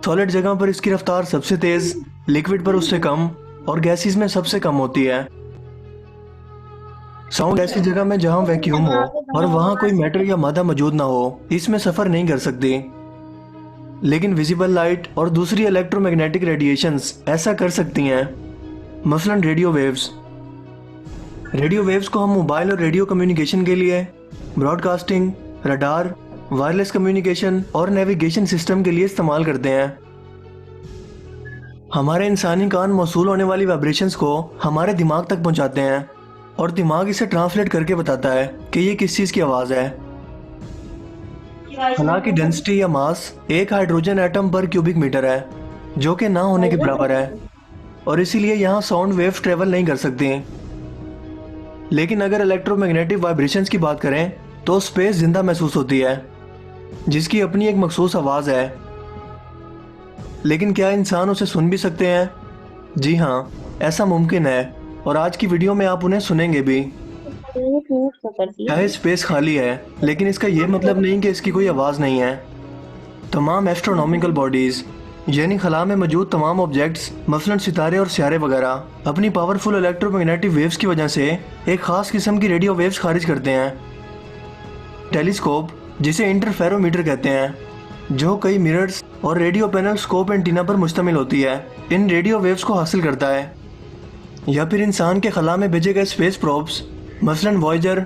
S6: سالڈ جگہ پر اس کی رفتار سب سے تیز, لیکوڈ پر اس سے کم, اور گیسز میں سب سے کم ہوتی ہے. ساؤنڈ ایسی جگہ میں جہاں ویکیوم ہو اور وہاں کوئی میٹر یا مادہ موجود نہ ہو اس میں سفر نہیں کر سکتی. لیکن ویزیبل لائٹ اور دوسری الیکٹرو میگنیٹک ریڈیشنز ایسا کر سکتی ہیں. مثلاً ریڈیو ویوز. ریڈیو ویوز کو ہم موبائل اور ریڈیو کمیونیکیشن کے لیے, Broad casting, radar, wireless communication اور نیویگیشن سسٹم کے لیے استعمال کرتے ہیں. ہمارے انسانی کان موصول ہونے والی وائبریشنز کو ہمارے دماغ تک پہنچاتے ہیں, اور دماغ اسے ٹرانسلیٹ کر کے بتاتا ہے کہ یہ کس چیز کی آواز ہے. خلا کی ڈینسٹی یا ماس 1 ہائیڈروجن ایٹم پر کیوبک میٹر ہے, جو کہ نہ ہونے کے برابر ہے, اور اسی لیے یہاں ساؤنڈ ویوز ٹریول نہیں کر سکتی. لیکن اگر الیکٹرو میگنیٹک وائبریشنز کی بات کریں تو اسپیس زندہ محسوس ہوتی ہے, جس کی اپنی ایک مخصوص آواز ہے. لیکن کیا انسان اسے سن بھی سکتے ہیں؟ جی ہاں, ایسا ممکن ہے, اور آج کی ویڈیو میں آپ انہیں سنیں گے بھی. چاہے اسپیس خالی ہے, لیکن اس کا یہ مطلب نہیں کہ اس کی کوئی آواز نہیں ہے. تمام ایسٹرونومیکل باڈیز یعنی خلا میں موجود تمام آبجیکٹس, مثلاً ستارے اور سیارے وغیرہ, اپنی پاورفل الیکٹرو میگنیٹک ویوز کی وجہ سے ایک خاص قسم کی ریڈیو ویوز خارج کرتے ہیں. ٹیلیسکوپ, جسے انٹرفیرومیٹر کہتے ہیں, جو کئی مررز اور ریڈیو پینل سکوپ اینٹینا پر مشتمل ہوتی ہے, ان ریڈیو ویوز کو حاصل کرتا ہے. یا پھر انسان کے خلا میں بھیجے گئے اسپیس پروبس, مثلاً وائجر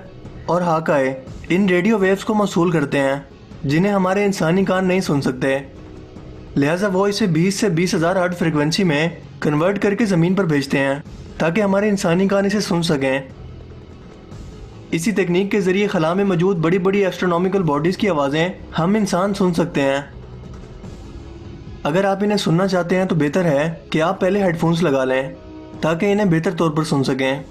S6: اور ہاکائے, ان ریڈیو ویوز کو موصول کرتے ہیں, جنہیں ہمارے انسانی کان نہیں سن سکتے. لہٰذا وہ اسے 20 سے 20,000 ہرٹز فریکوینسی میں کنورٹ کر کے زمین پر بھیجتے ہیں تاکہ ہمارے انسانی کان اسے سن سکیں. اسی تکنیک کے ذریعے خلا میں موجود بڑی بڑی ایسٹرونومیکل باڈیز کی آوازیں ہم انسان سن سکتے ہیں. اگر آپ انہیں سننا چاہتے ہیں تو بہتر ہے کہ آپ پہلے ہیڈ فونز لگا لیں تاکہ انہیں بہتر طور پر سن سکیں.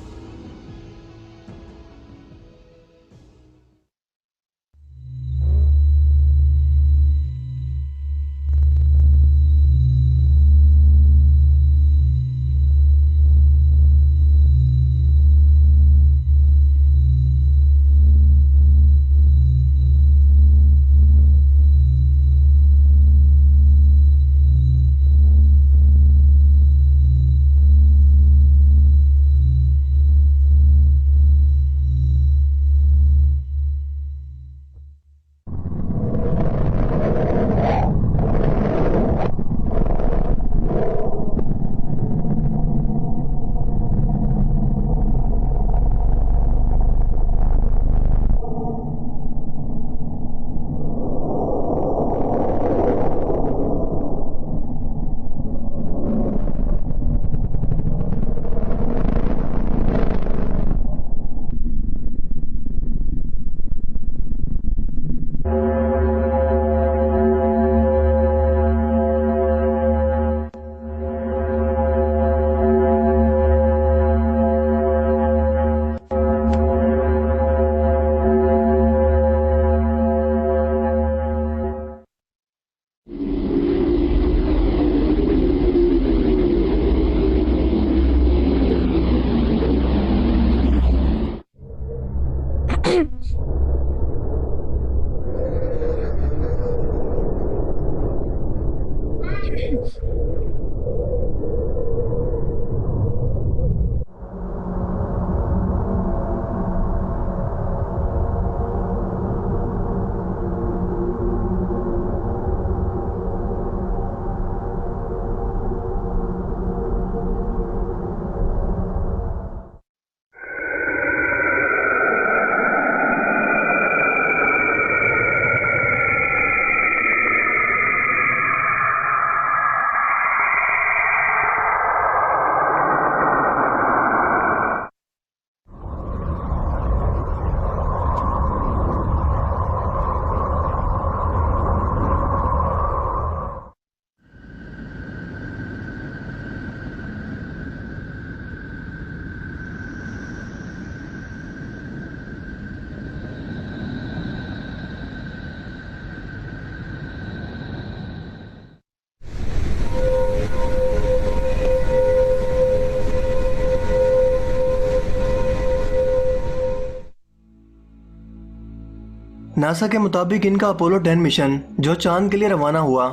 S6: ناسا کے مطابق ان کا اپولو 10 مشن جو چاند کے لیے روانہ ہوا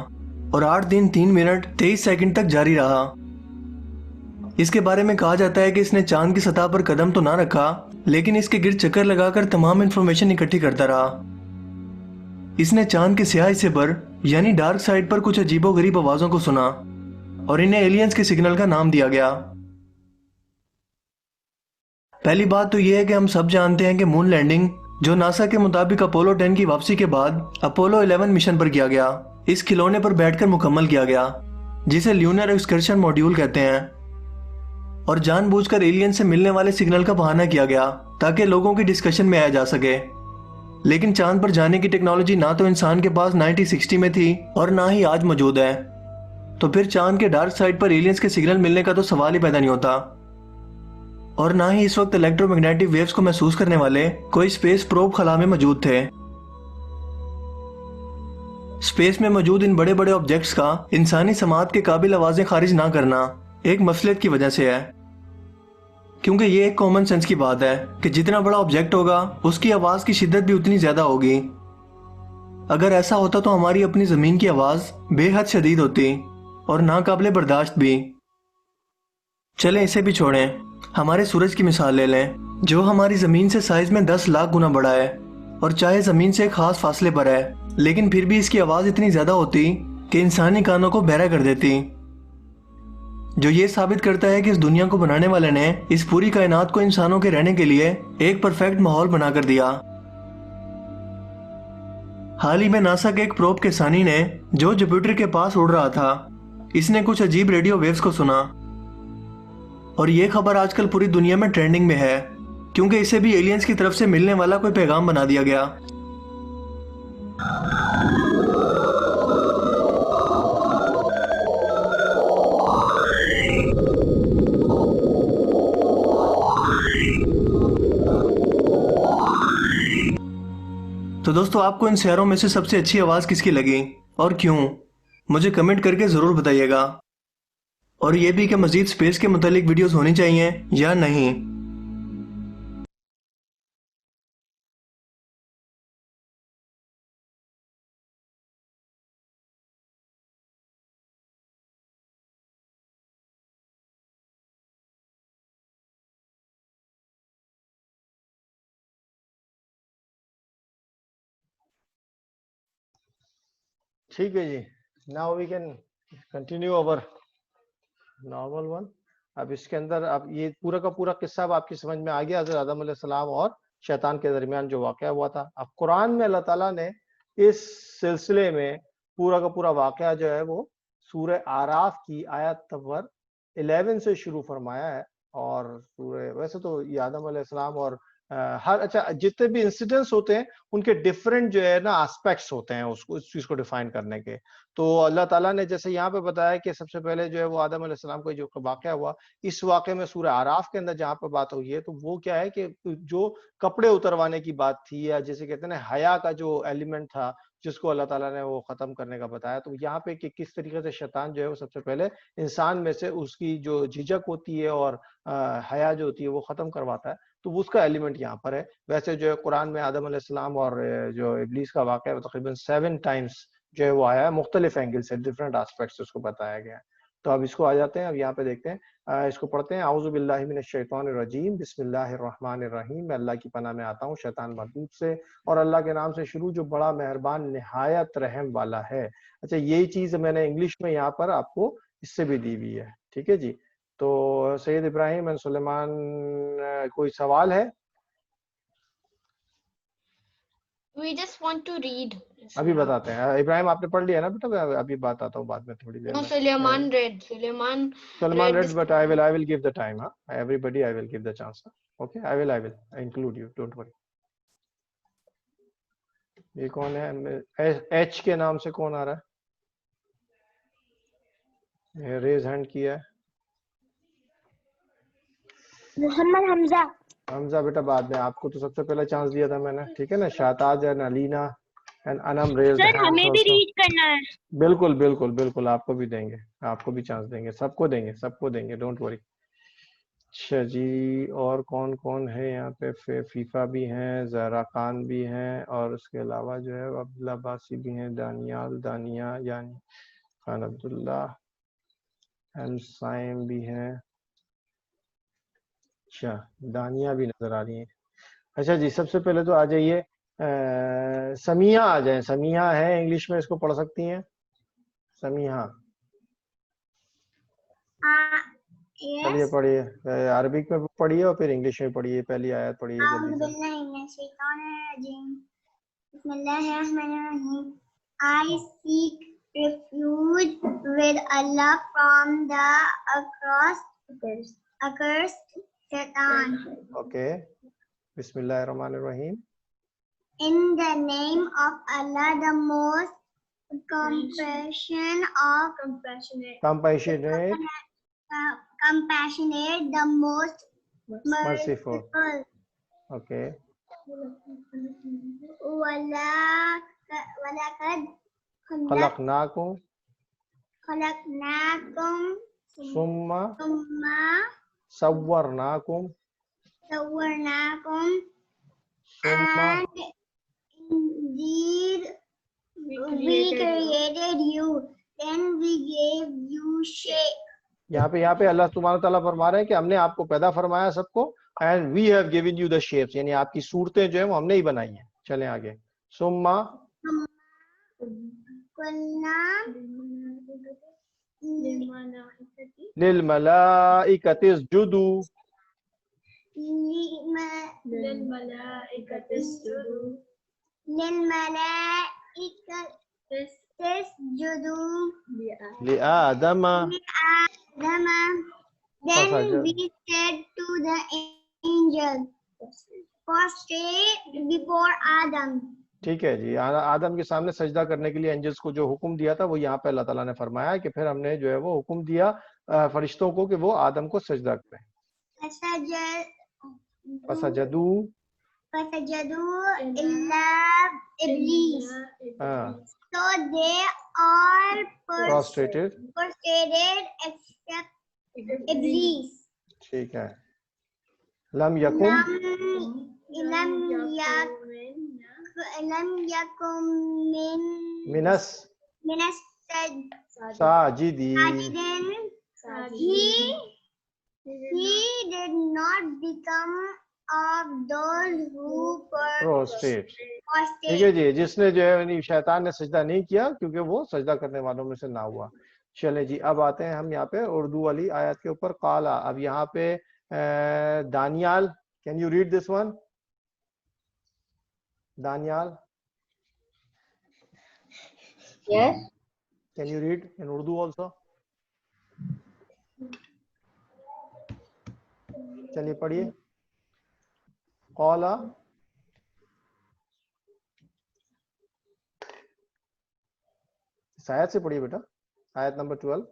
S6: اور 8 دن 3 منٹ 23 سیکنڈ تک جاری رہا. اس کے بارے میں کہا جاتا ہے کہ اس نے چاند کی سطح پر قدم تو نہ رکھا لیکن اس کے گرد چکر لگا کر تمام انفارمیشن اکٹھی کرتا رہا. اس نے چاند کے سیاہ حصے پر یعنی ڈارک سائڈ پر کچھ عجیب و غریب آوازوں کو سنا اور انہیں ایلینز کے سگنل کا نام دیا گیا. پہلی بات تو یہ ہے کہ ہم سب جانتے ہیں کہ مون لینڈنگ جو ناسا کے مطابق اپولو 10 کی واپسی کے بعد اپولو 11 مشن پر کیا گیا اس کھلونے پر بیٹھ کر مکمل کیا گیا جسے لیونر ایکسکرشن ماڈیول کہتے ہیں، اور جان بوجھ کر ایلین سے ملنے والے سگنل کا بہانہ کیا گیا تاکہ لوگوں کی ڈسکشن میں آیا جا سکے. لیکن چاند پر جانے کی ٹیکنالوجی نہ تو انسان کے پاس 1960 میں تھی اور نہ ہی آج موجود ہے، تو پھر چاند کے ڈارک سائڈ پر ایلینز کے سگنل ملنے کا تو سوال ہی پیدا نہیں ہوتا، اور نہ ہی اس وقت الیکٹرو میگنیٹک ویوز کو محسوس کرنے والے کوئی اسپیس پروب خلا میں موجود تھے. اسپیس میں موجود ان بڑے بڑے آبجیکٹس کا انسانی سماعت کے قابل آوازیں خارج نہ کرنا ایک مصلحت کی وجہ سے ہے، کیونکہ یہ ایک کامن سینس کی بات ہے کہ جتنا بڑا آبجیکٹ ہوگا اس کی آواز کی شدت بھی اتنی زیادہ ہوگی. اگر ایسا ہوتا تو ہماری اپنی زمین کی آواز بے حد شدید ہوتی اور ناقابل برداشت بھی. چلیں اسے بھی چھوڑیں، ہمارے سورج کی مثال لے لیں جو ہماری زمین سے سائز میں 10 لاکھ گنا بڑا ہے اور چاہے زمین سے ایک خاص فاصلے پر ہے لیکن پھر بھی اس کی آواز اتنی زیادہ ہوتی کہ انسانی کانوں کو بہرا کر دیتی، جو یہ ثابت کرتا ہے کہ اس دنیا کو بنانے والے نے اس پوری کائنات کو انسانوں کے رہنے کے لیے ایک پرفیکٹ ماحول بنا کر دیا. حال ہی میں ناسا کے ایک پروب کے ثانی نے جو جوپیٹر کے پاس اڑ رہا تھا اس نے کچھ عجیب ریڈیو ویوز کو سنا، اور یہ خبر آج کل پوری دنیا میں ٹرینڈنگ میں ہے کیونکہ اسے بھی ایلینز کی طرف سے ملنے والا کوئی پیغام بنا دیا گیا. تو دوستو آپ کو ان سیاروں میں سے سب سے اچھی آواز کس کی لگی اور کیوں؟ مجھے کمنٹ کر کے ضرور بتائیے گا، اور یہ بھی کہ مزید سپیس کے متعلق ویڈیوز ہونی چاہیے یا نہیں.
S1: ٹھیک ہے جی، now we can continue over normal one. اب اس کے اندر اب یہ پورا کا پورا قصہ اب آپ کی سمجھ میں آ گیا حضرت آدم علیہ السلام اور شیطان کے درمیان جو واقعہ ہوا تھا. اب قرآن میں اللہ تعالیٰ نے اس سلسلے میں پورا کا پورا واقعہ جو ہے وہ سورہ آراف کی آیت نمبر 11 سے شروع فرمایا ہے. اور سورہ ویسے تو یہ آدم علیہ السلام اور ہر جتنے بھی انسیڈنٹس ہوتے ہیں ان کے ڈفرینٹ جو ہے نا آسپیکٹس ہوتے ہیں اس چیز کو ڈیفائن کرنے کے. تو اللہ تعالیٰ نے جیسے یہاں پہ بتایا کہ سب سے پہلے جو ہے وہ آدم علیہ السلام کو جو واقعہ ہوا، اس واقعے میں سورہ آراف کے اندر جہاں پہ بات ہوئی ہے تو وہ کیا ہے کہ جو کپڑے اتروانے کی بات تھی یا جیسے کہتے ہیں نا حیا کا جو ایلیمنٹ تھا جس کو اللہ تعالیٰ نے وہ ختم کرنے کا بتایا. تو یہاں پہ کہ کس طریقے سے شیطان جو ہے وہ سب سے پہلے انسان میں سے اس کی جو جھجک ہوتی ہے اور حیا جو ہوتی ہے وہ ختم کرواتا ہے، تو اس کا ایلیمنٹ یہاں پر ہے. ویسے جو ہے قرآن میں آدم علیہ السلام اور جو ابلیس کا واقعہ ہے تقریباً 7 ٹائمز جو ہے وہ آیا ہے، مختلف اینگل سے ڈفرینٹ آسپیکٹس اس کو بتایا گیا ہے. تو اب اس کو آ جاتے ہیں، اب یہاں پہ دیکھتے ہیں، اس کو پڑھتے ہیں. اعوذ باللہ من الشیطان الرجیم، بسم اللہ الرحمن الرحیم. میں اللہ کی پناہ میں آتا ہوں شیطان مردود سے، اور اللہ کے نام سے شروع جو بڑا مہربان نہایت رحم والا ہے. اچھا یہی چیز میں نے انگلش میں یہاں پر آپ کو اس سے بھی دی ہوئی ہے، ٹھیک ہے جی. تو سید ابراہیم اینڈ سلیمان کوئی سوال ہے؟
S3: We just want to read.
S1: ابھی بتاتے ہیں. ابراہیم آپ نے پڑھ لیا نا بیٹا؟ ابھی بات آتا ہوں بعد میں تھوڑی دیر
S3: No,
S1: میں.
S3: Suleiman read.
S1: Sulaiman read, but I will give the time. Everybody I will give the chance. Okay, I will include you. Don't worry. یہ کون ہے؟ ایچ کے نام سے کون آ رہا ہے؟ ریز ہینڈ کیا ہے
S2: محمد حمزہ.
S1: حمزہ بیٹا بعد میں، آپ کو تو سب سے پہلے چانس دیا تھا میں نے، ٹھیک ہے نا. شاہتاج اینڈ علینا اینڈ انم ریز
S2: سر ہمیں بھی ریڈ کرنا ہے.
S1: بالکل بالکل بالکل، آپ کو بھی دیں گے، آپ کو بھی چانس دیں گے، سب کو دیں گے، سب کو دیں گے، ڈونٹ وری. اچھا جی، اور کون کون ہے یہاں پہ؟ فیفا بھی ہیں، زہرا خان بھی ہیں، اور اس کے علاوہ جو ہے عبداللہ باسی بھی ہیں، دانیال، دانیہ یعنی خان عبداللہ، سائم بھی ہیں. اچھا، دانیہ بھی نظر آ رہی ہیں. اچھا جی، سب سے پہلے تو آ جائیے سمیہ آ جائیں. سمیہ ہے انگلش میں، اس کو پڑھ سکتی ہیں سمیہ؟ چلیے پڑھیے، عربک میں پڑھیے اور پھر انگلش میں پڑھیے. پہلی آیت پڑھیے جلدی سے.
S2: بسم اللہ الرحمن الرحیم. I seek refuge with Allah from the accursed Shaitan.
S1: Okay. بسم اللہ الرحمن الرحیم.
S2: In the name of Allah, the most compassionate, the most
S1: Merciful. Okay.
S2: وَلَقَدْ
S1: خلقناکم
S2: خَلَقْنَاكُمْ
S1: ثم
S2: ثُمَّ
S1: صورناکم
S2: صَوَّرْنَاكُمْ
S1: ثم
S2: and indeed we created you, then we gave you shape.
S1: یہاں پہ اللہ سبحانہ تعالیٰ فرما رہے ہیں کہ ہم نے آپ کو پیدا فرمایا سب کو، and we have given you the shapes، یعنی آپ کی صورتیں جو ہیں وہ ہم نے ہی بنائی ہیں. چلیں آگے. ثم
S2: قلنا
S1: للملائکۃ اسجدوا
S2: للملائكة اسجدوا
S1: لآدم
S2: then we said to the angels, prostrate before Adam.
S1: ٹھیک ہے جی، آدم کے سامنے سجدہ کرنے کے لیے اینجلز کو جو حکم دیا تھا وہ یہاں پہ اللہ تعالیٰ نے فرمایا کہ پھر ہم نے جو ہے وہ حکم دیا فرشتوں کو کہ وہ آدم کو سجدہ کریں. فسجدوا
S2: إلا إبليس. So they all
S1: prostrated
S2: except Iblis.
S1: ٹھیک ہے. لم یکن من الساجدین.
S2: He did not become of those who
S1: prostrate. ٹھیک ہے جی، جس نے جو ہے شیطان نے سجدہ نہیں کیا کیونکہ وہ سجدہ کرنے والوں میں سے نہ ہوا. چلیں جی، اب آتے ہیں ہم یہاں پہ اردو والی آیت کے اوپر. قالا، اب یہاں پہ Daniyal, can you read this one? Daniyal,
S2: Yes.
S1: can you read in Urdu also? چلیے پڑھیے. قالا، اس آیت سے پڑھیے بیٹا، آیت نمبر 12.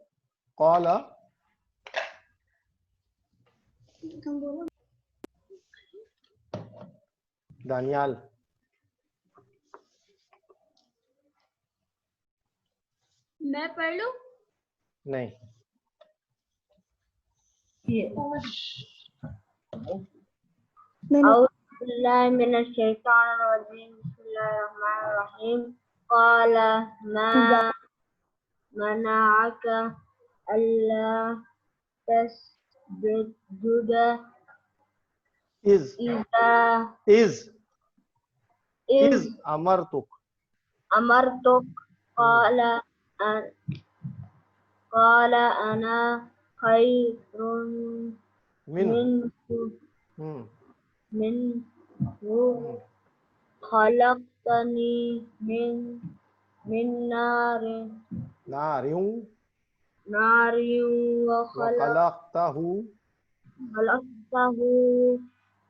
S1: قالا، دانیال.
S2: میں پڑھ لوں؟
S1: نہیں.
S2: أعوذ بالله من الشيطان الرجيم. بسم الله الرحمن الرحيم. قال ما منعك ألا تسجد
S1: is أمرتك.
S2: قال أنا خير منه خلقتني من نار
S1: وخلقته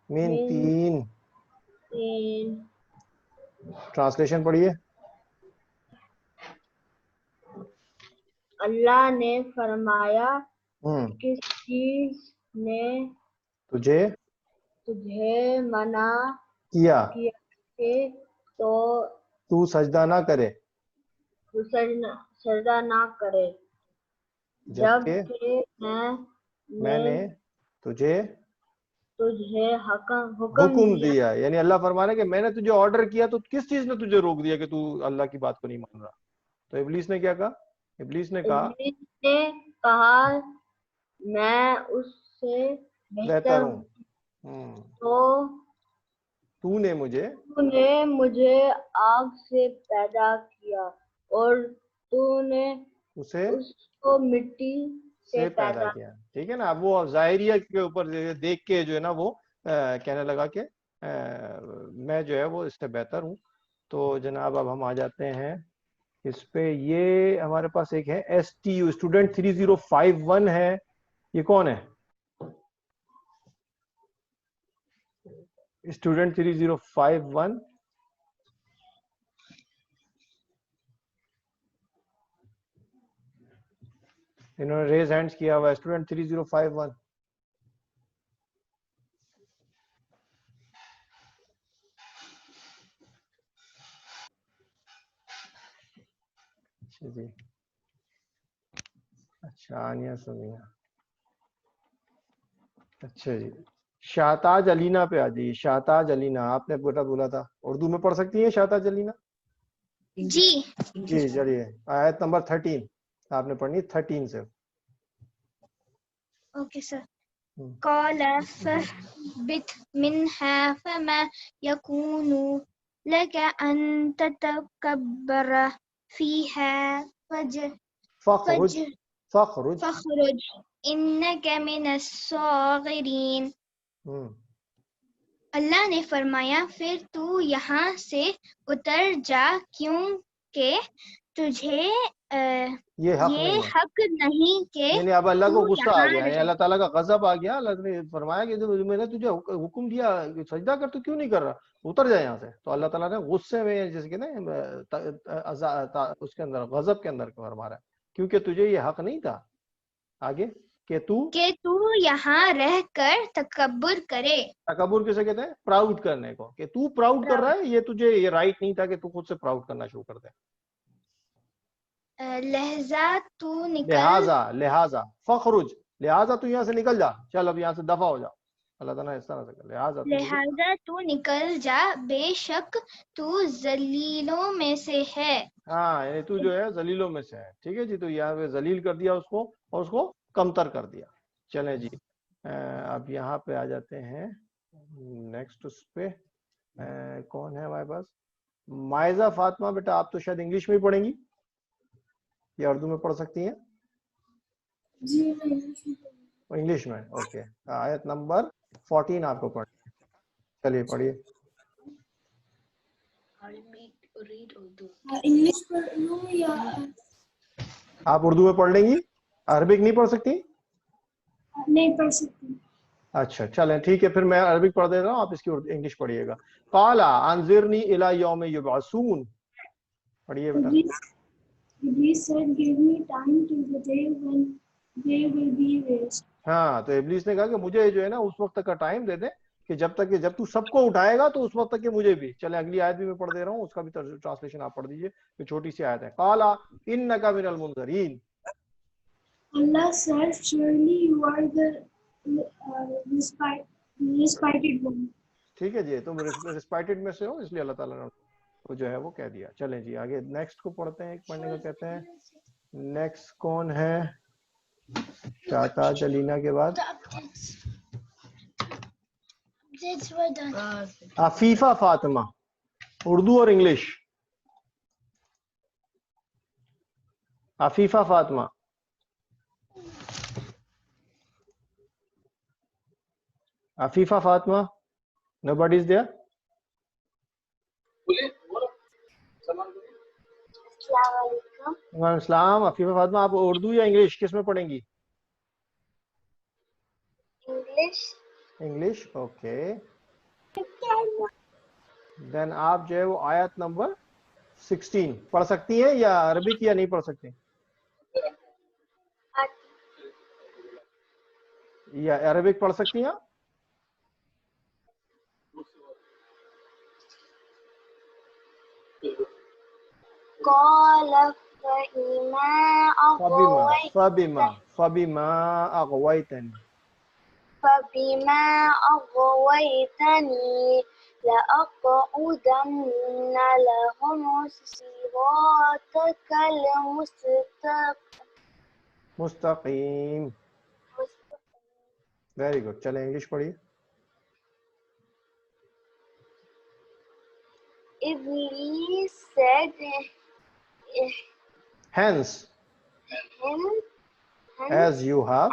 S1: من طين. ٹرانسلیشن پڑھیے.
S2: اللہ نے فرمایا کس چیز نے
S1: تجھے
S2: منع
S1: کیا
S2: کہ
S1: تو سجدہ نہ کرے جبکہ میں نے تجھے
S7: حکم
S1: دیا. یعنی اللہ فرما رہا ہے کہ میں نے تجھے آرڈر کیا تو کس چیز نے تجھے روک دیا کہ تو اللہ کی بات کو نہیں مان رہا؟ تو ابلیس نے کیا کہا؟ ابلیس نے کہا
S7: میں اس سے
S1: بہتر ہوں. تو نے
S7: مجھے آگ سے پیدا کیا اور تو نے
S1: اسے
S7: اس کو مٹی
S1: سے پیدا کیا. ٹھیک ہے نا. اب وہ ظاہریہ کے اوپر دیکھ کے جو ہے نا وہ کہنے لگا کہ میں جو ہے وہ اس سے بہتر ہوں. تو جناب اب ہم آ جاتے ہیں اس پہ. یہ ہمارے پاس ایک ہے STU اسٹوڈنٹ 3051 ہے. یہ کون ہے؟ اسٹوڈنٹ 3051. انہوں نے ریز ہینڈز کیا ہوا ہے. اسٹوڈنٹ 3051. جی اچھا آنیا سمیہ. اچھا جی شاہتاج علینا پہ آ جائیے. شاہتاج علینا آپ نے بیٹا بولا تھا. اردو میں پڑھ سکتی ہیں شاہتاج علینا؟
S3: جی
S1: جی چلیے آیت نمبر 13 آپ نے پڑھنی 13 سے.
S3: Okay sir. قال فاهبط منها فما يكون لك أن تتكبر فيها
S1: فخرج
S3: إنك من الصاغرين. اللہ نے فرمایا پھر تو یہاں سے اتر جا کیونکہ تجھے یہ حق نہیں کہ
S1: یعنی اب اللہ کو غصہ آ گیا. یعنی اللہ تعالیٰ کا غضب آ گیا. اللہ نے فرمایا کہ میں نے تجھے حکم دیا سجدہ کر تو کیوں نہیں کر رہا؟ اتر جائے یہاں سے. تو اللہ تعالیٰ نے غصے میں جیسے کہ نا اس کے اندر غضب کے اندر فرما رہا ہے کیونکہ تجھے یہ حق نہیں تھا. آگے کہ تو
S3: یہاں رہ کر تکبر کرے.
S1: تکبر کسے کہتے ہیں؟ پراؤڈ کرنے کو. کہ تو پراؤڈ کر رہا ہے یہ تجھے یہ رائٹ نہیں تھا کہ تو خود سے پراؤڈ کرنا شروع کر دے. لہذا فخرج لہذا تو یہاں سے نکل جا. چل اب یہاں سے دفع ہو جا. اللہ تعالیٰ نے اس طرح سے کہا
S3: لہذا تو نکل جا بے شک تو ذلیلوں میں سے ہے.
S1: ہاں یعنی تو جو ہے ذلیلوں میں سے ہے. ٹھیک ہے جی. تو یہاں پہ ذلیل کر دیا اس کو اور اس کو کمتر کر دیا. چلیں جی اب یہاں پہ آ جاتے ہیں نیکسٹ. اس پہ کون ہے ہمارے پاس؟ مائزہ فاطمہ. بیٹا آپ تو شاید انگلش میں ہی پڑھیں گی یا اردو میں پڑھ سکتی ہیں؟
S4: جی
S1: انگلش میں. اوکے آیت نمبر 14 آپ کو پڑھیں. چلیے پڑھیے.
S4: انگلش پڑھ لوں یا
S1: آپ اردو میں پڑھ لیں گی؟ عربک نہیں پڑھ سکتی؟
S4: نہیں پڑھ سکتی.
S1: اچھا چلیں ٹھیک ہے پھر میں عربک پڑھ دے رہا ہوں آپ اس کی انگلش پڑھیے گا. قال انذرنی الی یوم یبعثون. پڑھیے بیٹا.
S4: Iblis said, give me time till the day when they will be raised.
S1: ہاں تو ابلیس نے کہا کہ مجھے جو ہے نا اس وقت تک کا ٹائم دے دے کہ جب تک کہ جب تو سب کو اٹھائے گا تو اس وقت تک کہ مجھے بھی. چلیں اگلی آیت بھی میں پڑھ دے رہا ہوں اس کا بھی ٹرانسلیشن آپ پڑھ دیجئے. یہ چھوٹی سی آیت ہے. قال انک من المنذرین.
S4: Allah said, surely you are the respited one.
S1: ٹھیک ہے جی. تم ریسپائٹڈ میں سے ہو اس لیے اللہ تعالیٰ نے وہ جو ہے وہ کہہ دیا. چلیں جی آگے نیکسٹ کو پڑھتے ہیں. ایک پڑھنے کو کہتے ہیں. نیکسٹ کون ہے شاہتاج علینا کے بعد؟ عفیفہ فاطمہ. اردو اور English. Afifa Fatima. Afifa Fatima. Nobody is there? وعلیکم السلام. عفیفہ فاطمہ آپ اردو یا انگلش کس میں پڑھیں گی؟ انگلش. اوکے دین آپ جو ہے وہ آیت نمبر 16 پڑھ سکتی ہیں یا عربک یا نہیں پڑھ سکتی؟ یا عربک پڑھ سکتی ہیں؟ فبما اغویتنی.
S7: فبما أغويتني لأقعدن لهم صراطك
S1: مستقیم. Very good. چلیں انگلش پڑھیے.
S7: Iblis said,
S1: Hence, as you have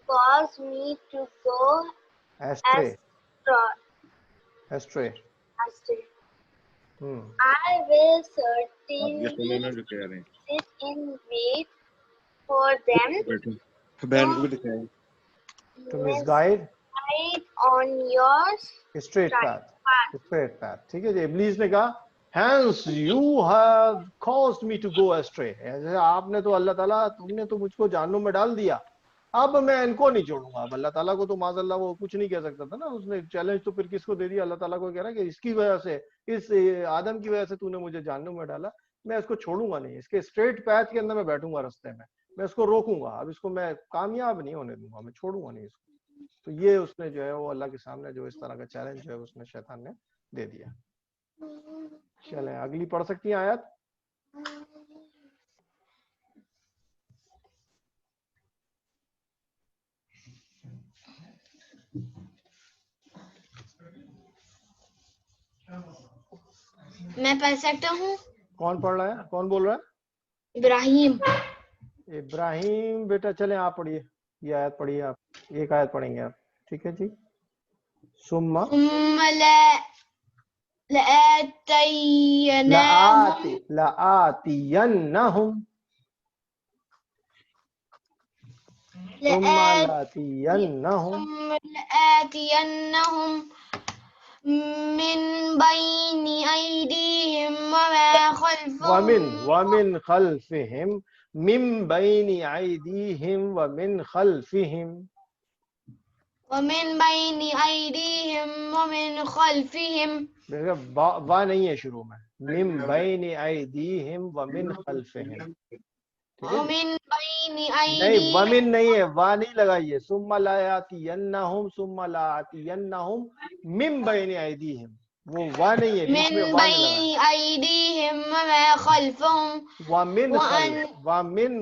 S7: caused me to go
S1: astray.
S7: astray.
S1: Hmm.
S7: I will certainly sit in wait for them
S1: To misguide
S7: on your
S1: straight path. Straight path. ٹھیک ہے جی. ابلیس نے کہا hence you have caused me to go astray. آپ نے تو اللہ تعالیٰ تم نے تو مجھ کو جہنم میں ڈال دیا, اب میں ان کو نہیں چھوڑوں گا. اب اللہ تعالیٰ کو تو معاذ اللہ وہ کچھ نہیں کہہ سکتا تھا نا. اس نے چیلنج تو پھر کس کو دے دیا؟ اللہ تعالیٰ کو. کہہ رہا کہ اس کی وجہ سے, اس آدم کی وجہ سے تو نے مجھے جہنم میں ڈالا, میں اس کو چھوڑوں گا نہیں. اس کے اسٹریٹ پیتھ کے اندر میں بیٹھوں گا رستے میں اس کو روکوں گا. اب اس کو میں کامیاب نہیں ہونے دوں گا, میں چھوڑوں گا نہیں اس کو. تو یہ اس نے جو ہے وہ اللہ کے سامنے جو اس طرح کا چیلنج جو ہے اس نے شیطان نے دے دیا. چلیں اگلی پڑھ سکتی ہیں آیت.
S3: میں پڑھ سکتا ہوں.
S1: کون پڑھ رہا ہے؟ کون بول رہا ہے؟
S3: ابراہیم.
S1: ابراہیم بیٹا چلیں آپ پڑھیے. یہ آیت پڑھیے آپ. ایک آیت پڑھیں گے آپ. ٹھیک ہے جی. ثم لآتینہم
S3: من بين أيديهم وما خلفهم
S1: ومن خلفهم من بين أيديهم ومن خلفهم
S3: ومن بين أيديهم ومن خلفهم.
S1: وا نہیں ہے شروع میں. من بين أيديهم ومن خلفهم.
S3: ومن بين
S1: نہیں
S3: أيديهم
S1: ومن نہیں ہے, وا نہیں لگائیے. ثم لآتینہم ثم لآتینہم من بين أيديهم. وہ وا نہیں ہے, بیچ میں
S3: من
S1: وا نہیں
S3: بين
S1: لگا.
S3: أيديهم وما خلفهم
S1: ومن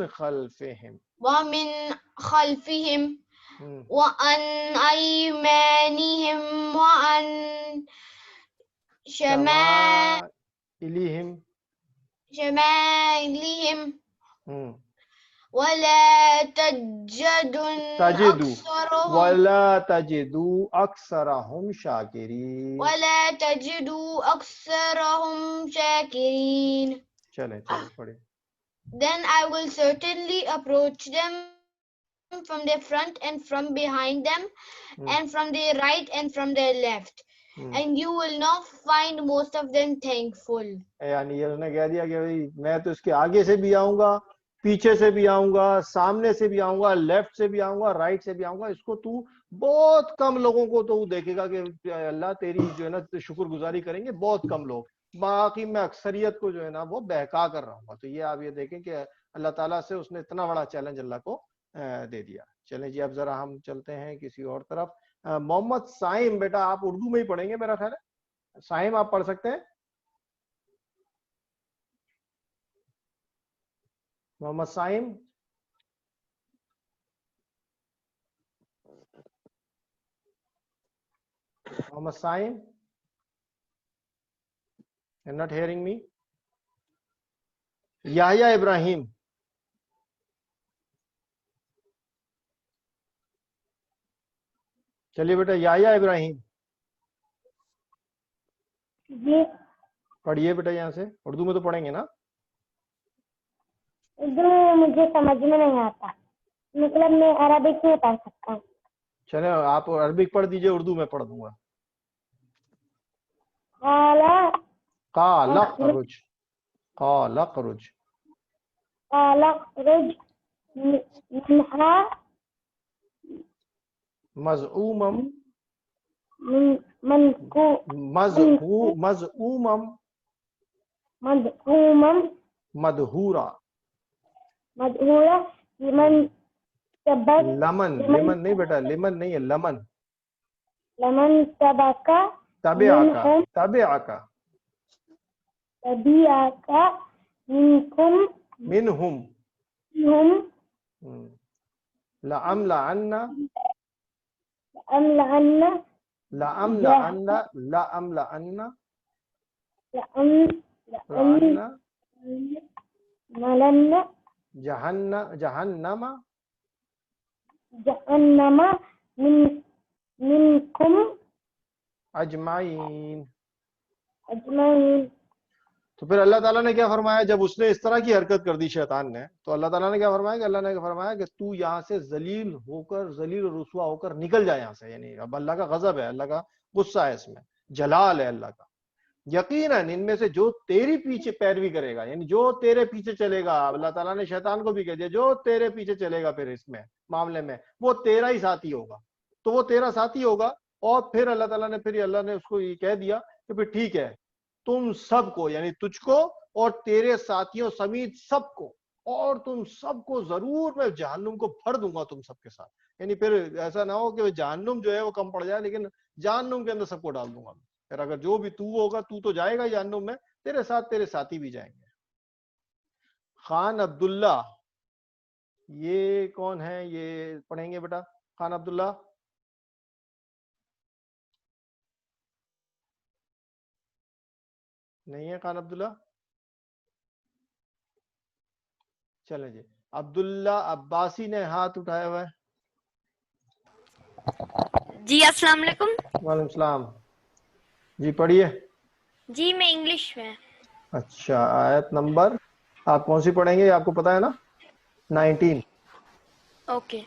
S1: خلفهم
S3: ومن خلفهم وعن أيمانهم وعن شمائلهم ولا
S1: تجدوا أكثرهم شاكرين. چلیں پڑھیں.
S3: Then I will certainly approach them from their front and from behind them and from their right and from their left. And you will not find most of them thankful.
S1: یعنی یہ اس نے کہہ دیا کہ میں تو اس کے آگے سے بھی آؤں گا, پیچھے سے بھی آؤں گا, سامنے سے بھی آؤں گا, لیفٹ سے بھی آؤں گا, رائٹ سے بھی آؤں گا. اس کو تو بہت کم لوگوں کو تو دیکھے گا کہ اللہ تیری جو ہے نا شکر گزاری کریں گے, بہت کم لوگ. باقی میں اکثریت کو جو ہے نا وہ بہکا کر رہا ہوں گا. تو یہ آپ یہ دیکھیں کہ اللہ تعالیٰ سے اس نے اتنا بڑا چیلنج اللہ کو دے دیا. چلیں جی اب ذرا ہم چلتے ہیں کسی اور طرف. محمد سائم بیٹا آپ اردو میں ہی پڑھیں گے میرا خیال ہے. سائم آپ پڑھ سکتے ہیں. محمد سائم. محمد سائم, you're not hearing me. یحییٰ ابراہیم. چلیے بیٹا یحییٰ ابراہیم
S2: جی
S1: پڑھیے بیٹا یہاں سے. اردو میں تو پڑھیں گے نا؟
S2: اردو مجھے سمجھ میں نہیں آتا, مطلب میں عربک میں پڑھ سکتا ہوں.
S1: چلے آپ عربک پڑھ دیجئے, اردو میں پڑھ دوں گا. قال اخرج
S2: منها
S1: مذءوما مدحورا لمن لمن نہیں بیٹا، لمن نہیں ہے، لمن.
S2: لمن سبقا
S1: تبعک تبعک
S2: تبعك منكم
S1: منهم
S2: هم
S1: لأملأن
S2: لأملأن
S1: لأملأن لأملأن
S2: لأملأن
S1: جهنم
S2: جهنم منكم
S1: اجمعین.
S2: أجمعين.
S1: تو پھر اللہ تعالیٰ نے کیا فرمایا جب اس نے اس طرح کی حرکت کر دی شیطان نے، تو اللہ تعالیٰ نے کیا فرمایا کہ اللہ نے فرمایا کہ تو یہاں سے ذلیل ہو کر، ذلیل و رسوا ہو کر نکل جائے یہاں سے. یعنی اب اللہ کا غضب ہے، اللہ کا غصہ ہے، اس میں جلال ہے اللہ کا. یقیناً ان میں سے جو تیری پیچھے پیروی کرے گا، یعنی جو تیرے پیچھے چلے گا، اللہ تعالیٰ نے شیطان کو بھی کہہ دیا جو تیرے پیچھے چلے گا پھر اس میں معاملے میں وہ تیرا ہی ساتھی ہوگا. تو وہ تیرا ساتھی ہوگا. اور پھر اللہ تعالیٰ نے اللہ نے اس کو یہ کہہ دیا کہ پھر ٹھیک ہے، تم سب کو، یعنی تجھ کو اور تیرے ساتھیوں سمیت سب کو، اور تم سب کو ضرور میں جہنم کو بھر دوں گا تم سب کے ساتھ. یعنی پھر ایسا نہ ہو کہ جہنم جو ہے وہ کم پڑ جائے، لیکن جہنم کے اندر سب کو ڈال دوں گا. پھر اگر جو بھی تو ہوگا، تو جائے گا جہنم میں، تیرے ساتھ تیرے ساتھی بھی جائیں گے. خان عبداللہ یہ کون ہے؟ یہ پڑھیں گے بیٹا. خان عبداللہ نہیں ہے؟ خان عبداللہ چلیں جی. عبداللہ عباسی نے ہاتھ اٹھایا ہوا ہے.
S8: جی السلام علیکم.
S1: وعلیکم السلام. جی پڑھیے.
S8: جی میں انگلش میں.
S1: اچھا، آیت نمبر آپ کون سی پڑھیں گے؟ آپ کو پتا ہے نا؟ 19.
S8: اوکے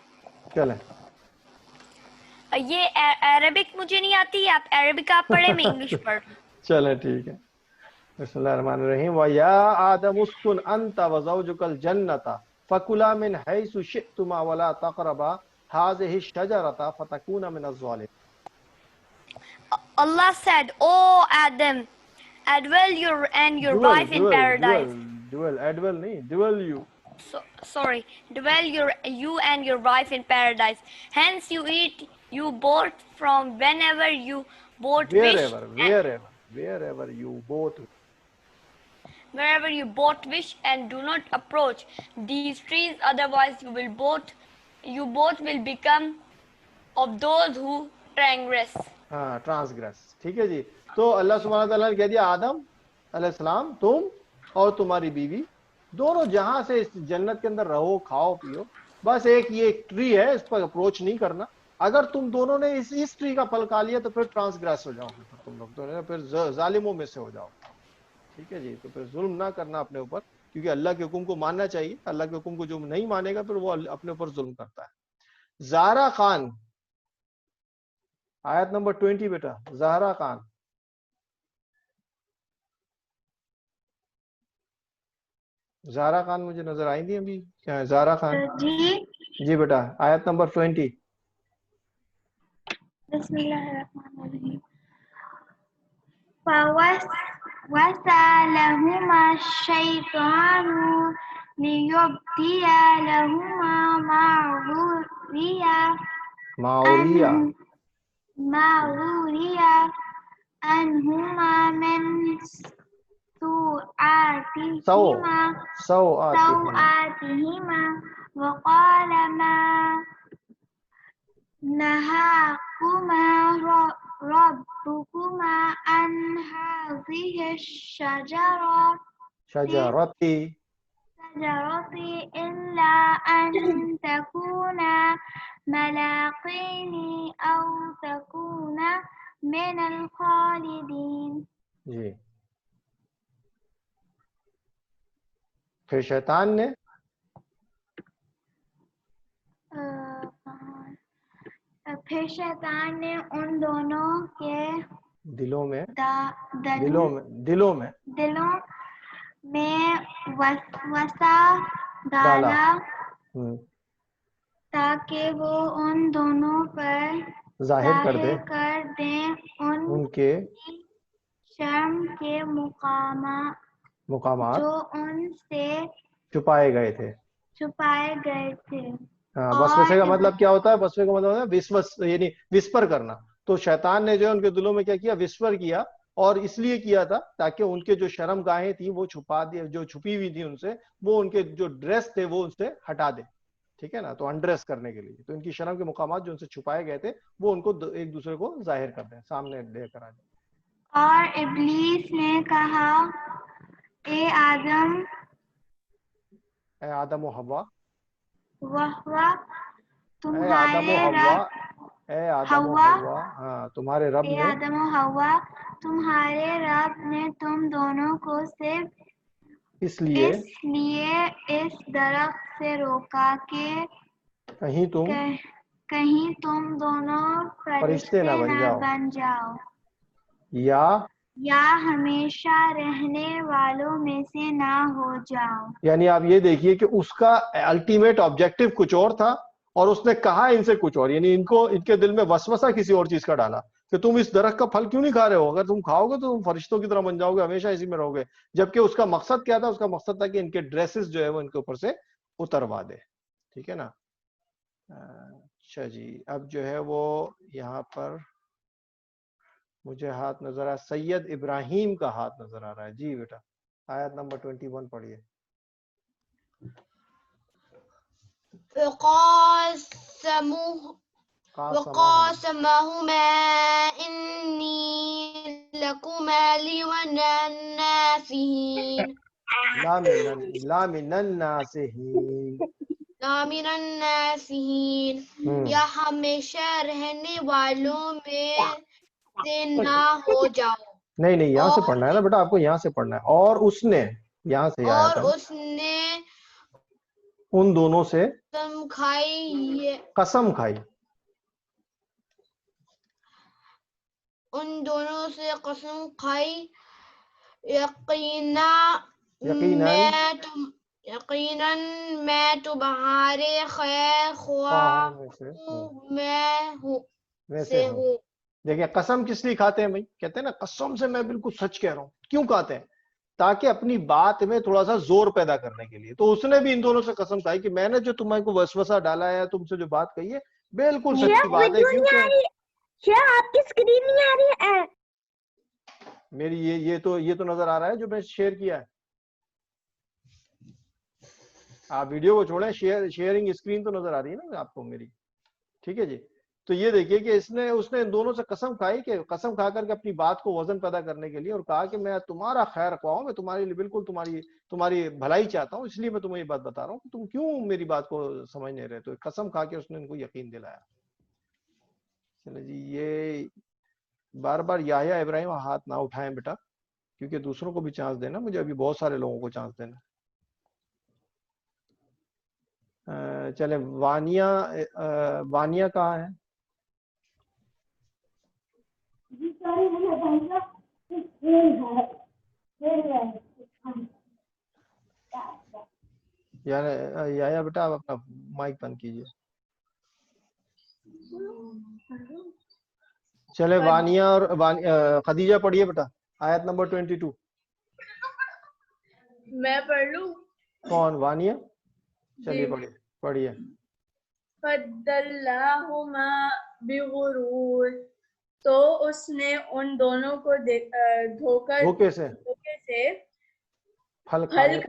S1: چلیں.
S8: یہ عربک مجھے نہیں آتی، آپ عربک آپ پڑھیں، میں انگلش پڑھ.
S1: چلیں ٹھیک ہے. بسم اللہ الرحمن الرحیم. وَيَا آدَمُ اسْكُنْ أَنْتَ وَزَوْجُكَ الْجَنَّةَ فَكُلَا مِنْ حَيْثُ شِئْتُمَا وَلَا تَقْرَبَا هَٰذِهِ الشَّجَرَةَ فَتَكُونَا مِنَ الظَّالِمِينَ.
S8: Allah said, "O Adam, dwell your wife in paradise."
S1: Dwell نہیں, dwell you.
S8: Sorry, dwell you and your wife in paradise. Hence you eat you both from whenever you both wish.
S1: Wherever you both.
S8: Wherever you both wish, and do not approach these trees, otherwise you both will become of those who transgress.
S1: Transgress. ٹھیک ہے جی. تو اللہ سبحانہ تعالیٰ نے کہہ دیا آدم علیہ السلام تم اور تمہاری بیوی دونوں جہاں سے اس جنت کے اندر رہو، کھاؤ پیو، بس یہ ایک ٹری ہے، اس پر اپروچ نہیں کرنا. اگر تم دونوں نے اس ٹری کا پھل کھا لیا تو پھر ٹرانسگریس ہو جاؤ گے، تم لوگ تو پھر ظالموں میں سے ہو جاؤ. ٹھیک ہے جی. تو پھر ظلم نہ کرنا اپنے اوپر، کیونکہ اللہ کے حکم کو ماننا چاہیے. اللہ کے حکم کو جو نہیں مانے گا پھر وہ اپنے اوپر ظلم کرتا ہے. زہرا خان آیت نمبر 20 بیٹا. زہرا خان. زہرا خان مجھے نظر آئی تھی ابھی. کیا ہے زہرا خان؟ جی بیٹا آیت نمبر 20.
S2: بسم اللہ الرحمن الرحیم. وَسَأَلَهُمَا الشَّيْطَانُ لِيُبْدِيَ لَهُمَا مَا وُرِيَ عَنْهُمَا مِنْ سَوْآتِهِمَا وَقَالَ مَا نَهَاكُمَا رَبُّكُمَا عَنْ هَٰذِهِ الشَّجَرَةِ إِلَّا أَن تَكُونَا مَلَكَيْنِ أَوْ تَكُونَا مِنَ الْخَالِدِينَ.
S1: جی. پھر شیطان نے
S2: ان دونوں کے
S1: دلوں میں
S2: وسوسہ ڈالا تاکہ وہ ان دونوں پر
S1: ظاہر کر دیں ان کے
S2: شرم کے مقامات
S1: جو
S2: ان سے
S1: چھپائے گئے تھے. ہاں وسوسے کا مطلب کیا ہوتا ہے؟ وسوسے کا مطلب ہوتا ہے وسوس، یعنی وسپر کرنا. تو شیطان نے جو ہے ان کے دلوں میں کیا کیا؟ وسپر کیا. اور اس لیے کیا تھا تاکہ ان کے جو شرم گاہیں تھیں وہ چھپا دے، جو چھپی ہوئی تھی ان سے، وہ ان کے جو ڈریس تھے وہ ان سے ہٹا دے. ٹھیک ہے نا؟ تو انڈریس کرنے کے لیے، تو ان کی شرم کے مقامات جو ان سے چھپائے گئے تھے وہ ان کو ایک دوسرے کو ظاہر کر دیں، سامنے لے کر آ جائیں.
S2: اور ابلیس نے کہا اے آدم
S1: اے آدم و حوا،
S2: وہ
S1: اے آدم و
S2: تمہارے
S1: حوا،
S2: رب
S1: اے آدم و حوا، ہاں تمہارے رب
S2: اے
S1: نے،
S2: آدم و حوا تمہارے رب نے تم دونوں کو صرف
S1: اس لیے
S2: اس لیے اس درخت سے روکا کہ
S1: کہیں تم
S2: کہیں تم دونوں
S1: فرشتے نہ
S2: بن جاؤ
S1: یا
S2: ہمیشہ رہنے والوں میں سے نہ ہو جاؤ.
S1: یعنی آپ یہ دیکھیے کہ اس کا الٹیمیٹ آبجیکٹو کچھ اور تھا اور اس نے کہا ان سے کچھ اور، یعنی ان کے دل میں وسوسہ کسی اور چیز کا ڈالا کہ تم اس درخت کا پھل کیوں نہیں کھا رہے ہو؟ اگر تم کھاؤ گے تو تم فرشتوں کی طرح بن جاؤ گے، ہمیشہ اسی میں رہو گے. جبکہ اس کا مقصد کیا تھا؟ اس کا مقصد تھا کہ ان کے ڈریسز جو ہے وہ ان کے اوپر سے اتروا دے. ٹھیک ہے نا؟ اچھا جی، اب جو ہے وہ یہاں پر مجھے ہاتھ نظر آ، سید ابراہیم کا ہاتھ نظر آ رہا ہے. جی بیٹا، آیت نمبر 21 پڑھیے.
S7: وقاسمهما إني لكما لمن الناصحين
S1: لا من الناصحین،
S7: یا ہمیشہ رہنے والوں میں سے نہ ہو جاؤ.
S1: نہیں یہاں سے پڑھنا ہے نا بیٹا، آپ کو یہاں سے پڑھنا ہے. اور اس نے، یہاں سے آیا
S7: اور
S1: تھا
S7: اس نے
S1: ان دونوں سے
S7: قسم
S1: کھائی.
S7: ان دونوں سے قسم کھائی یقیناً میں تمہارے خیر خواہ
S1: میں سے ہوں. دیکھیں قسم کس لیے کھاتے ہیں بھائی؟ کہتے ہیں نا قسم سے میں بالکل سچ کہہ رہا ہوں. کیوں کھاتے ہیں؟ تاکہ اپنی بات میں تھوڑا سا زور پیدا کرنے کے لیے. تو اس نے بھی ان دونوں سے قسم کھائی کہ میں نے جو تمہیں کو وسوسہ ڈالا ہے، تم سے جو بات کہی ہے بالکل سچی بات ہے. کیونکہ
S2: آپ کی اسکرین نہیں آ رہی ہے
S1: میری یہ تو نظر آ رہا ہے جو میں شیئر کیا ہے. آپ ویڈیو کو چھوڑیں، شیئرنگ اسکرین تو نظر آ رہی ہے نا آپ کو میری. ٹھیک ہے جی. تو یہ دیکھیے کہ اس نے ان دونوں سے قسم کھائی، کہ قسم کھا کر کے اپنی بات کو وزن پیدا کرنے کے لیے، اور کہا کہ میں تمہارا خیر خواہ ہوں، میں تمہارے لیے بالکل تمہاری بھلائی چاہتا ہوں، اس لیے میں تمہیں یہ بات بتا رہا ہوں کہ تم کیوں میری بات کو سمجھ نہیں رہے. تو قسم کھا کے اس نے ان کو یقین دلایا. چلو جی، یہ بار بار یحییٰ ابراہیم ہاتھ نہ اٹھائیں بیٹا، کیونکہ دوسروں کو بھی چانس دینا، مجھے ابھی بہت سارے لوگوں کو چانس دینا. چلے وانیہ کہاں ہے؟ یا بیٹا آپ اپنا مائک بند کیجئے. چلے وانیہ اور خدیجہ پڑھیے بیٹا، آیت نمبر 22.
S4: میں پڑھ لوں؟
S1: کون؟ وانیہ؟ چلیے پڑھیے.
S4: فَدَلَّاهُمَا بِغُرُورٍ، تو اس نے ان دونوں کو دھوکے سے پھل کھانے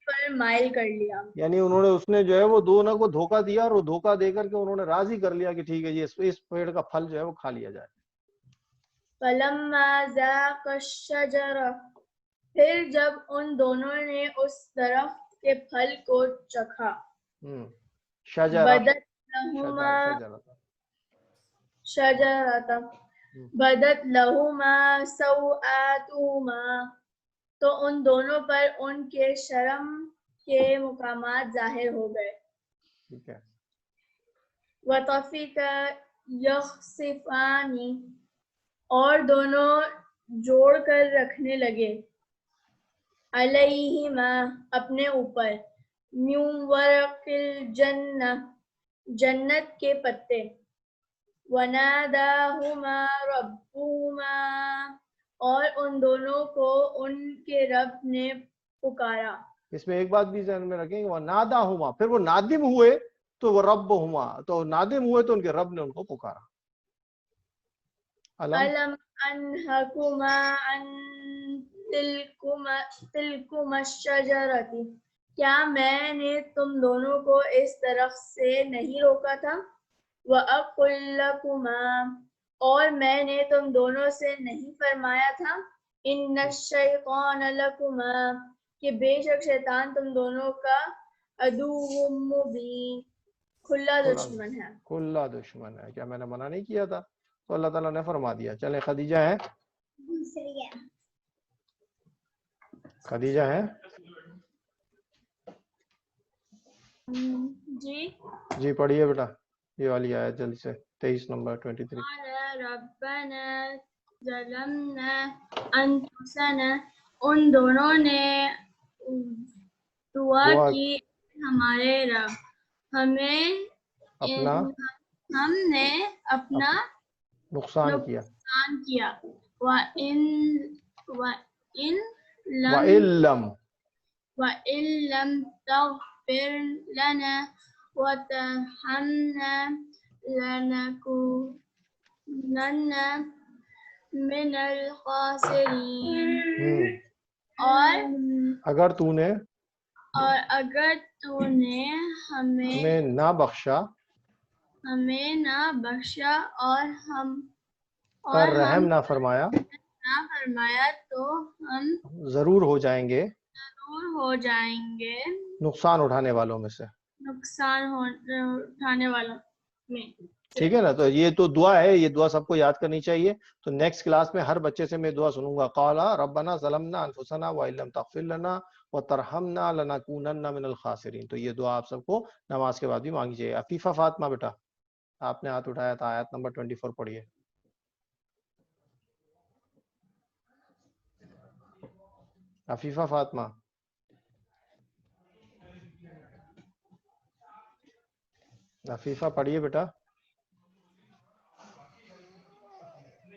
S4: پر مائل کر لیا.
S1: یعنی اس نے جو ہے وہ دونوں کو دھوکہ دیا، اور وہ دھوکہ دے کر کے انہوں نے راضی کر لیا کہ ٹھیک ہے جی اس پیڑ کا پھل جو ہے وہ کھا لیا جائے.
S4: فَلَمَّا ذَاقَا الشَّجَرَةَ، پھر جب ان دونوں نے اس درخت کے پھل کو چکھا، بدت لہما سوآتہما، تو ان دونوں پر ان کے شرم کے مقامات ظاہر ہو گئے. وَطَفِقَا يَخْصِفَانِ، اور دونوں جوڑ کر رکھنے لگے، علیہما، اپنے اوپر، من ورق الجنہ، جنت کے پتے. وَنَادَاهُمَا رَبُّهُمَا، اور ان دونوں کو ان کے رب نے پکارا.
S1: اس میں ایک بات بھی ذہن میں رکھیں، وہ ناداہما، پھر وہ نادم ہوئے تو وہ ربہما تو نادم ہوئے تو ان کے رب نے ان کو پکارا.
S4: ألم أنهكما عن تلكما الشجرة کیا میں نے تم دونوں کو اس درخت سے نہیں روکا تھا؟ وَأَقُلْ لَكُمَا اور میں نے تم دونوں سے نہیں فرمایا تھا إِنَّ الشَّيْطَانَ لَكُمَا کہ بے شک شیطان تم دونوں کا عدو مبین کھلا دشمن ہے.
S1: کھلا دشمن ہے. کیا میں نے منع نہیں کیا تھا؟ تو اللہ تعالیٰ نے فرما دیا. چلیں خدیجہ ہے, خدیجہ ہے جی پڑھیے بیٹا یہ والی آیت جلدی سے 23 نمبر 23.
S4: ربنا ظلمنا انفسنا ان دونوں نے دعا کی ہمارے رب ہمیں
S1: اپنا
S4: ہم نے اپنا
S1: نقصان کیا.
S4: وَإِن لَّمْ تَغْفِرْ لَنَا وَتَرْحَمْنَا لَنَكُونَنَّ مِنَ الْخَاسِرِينَ اور
S1: اگر تو نے ہمیں نہ بخشا
S4: اور ہم
S1: رحم نہ فرمایا
S4: تو ہم
S1: ضرور ہو جائیں گے نقصان اٹھانے والوں میں سے. ٹھیک ہے نا. تو یہ تو دعا ہے, یہ دعا سب کو یاد کرنی چاہیے. تو نیکسٹ کلاس میں ہر بچے سے میں دعا سنوں گا. قال ربنا ظلمنا انفسنا وان لم تغفر لنا وترحمنا لنکونن من الخاسرین. تو یہ دعا آپ سب کو نماز کے بعد بھی مانگی چاہیے. عفیفہ فاطمہ بیٹا آپ نے ہاتھ اٹھایا تھا, آیت نمبر 24 پڑھیے. عفیفہ فاطمہ عفیفہ پڑھیے بیٹا.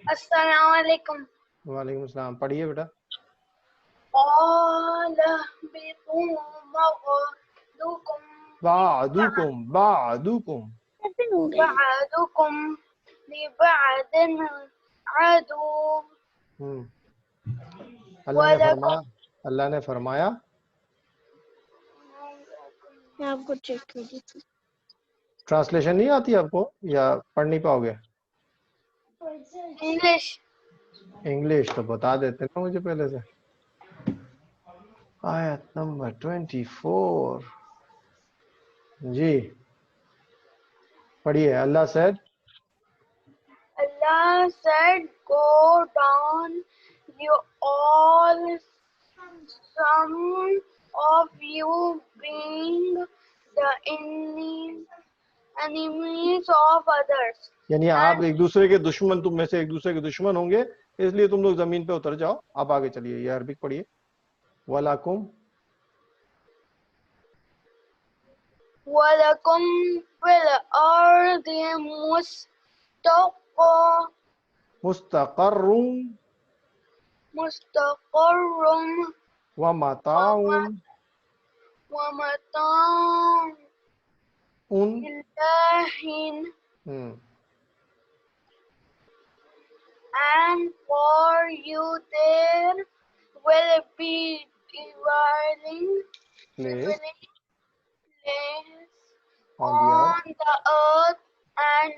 S3: السلام علیکم.
S1: وعلیکم السلام. پڑھیے بیٹا.
S3: قال اهبطوا
S1: بعضکم
S3: لبعض عدو.
S1: اللہ نے فرمایا
S5: آپ کو چیک کر دیتے.
S1: ٹرانسلیشن نہیں آتی آپ کو یا پڑھ نہیں پاؤ گے؟ انگلش تو بتا دیتے نا مجھے پہلے سے. آیت نمبر 24 جی پڑھیے. اللہ said
S3: go down you all, some of you being the enemies of others.
S1: یعنی آپ ایک دوسرے کے دشمن, تم میں سے ایک دوسرے کے دشمن ہوں گے, اس لیے تم لوگ زمین پہ اتر جاؤ. آپ آگے چلیے, یہ عربک پڑھیے. وَلَكُمْ
S3: فِي الْأَرْضِ
S1: مستقر ومتاع
S3: and for you there will be dwelling place on the earth and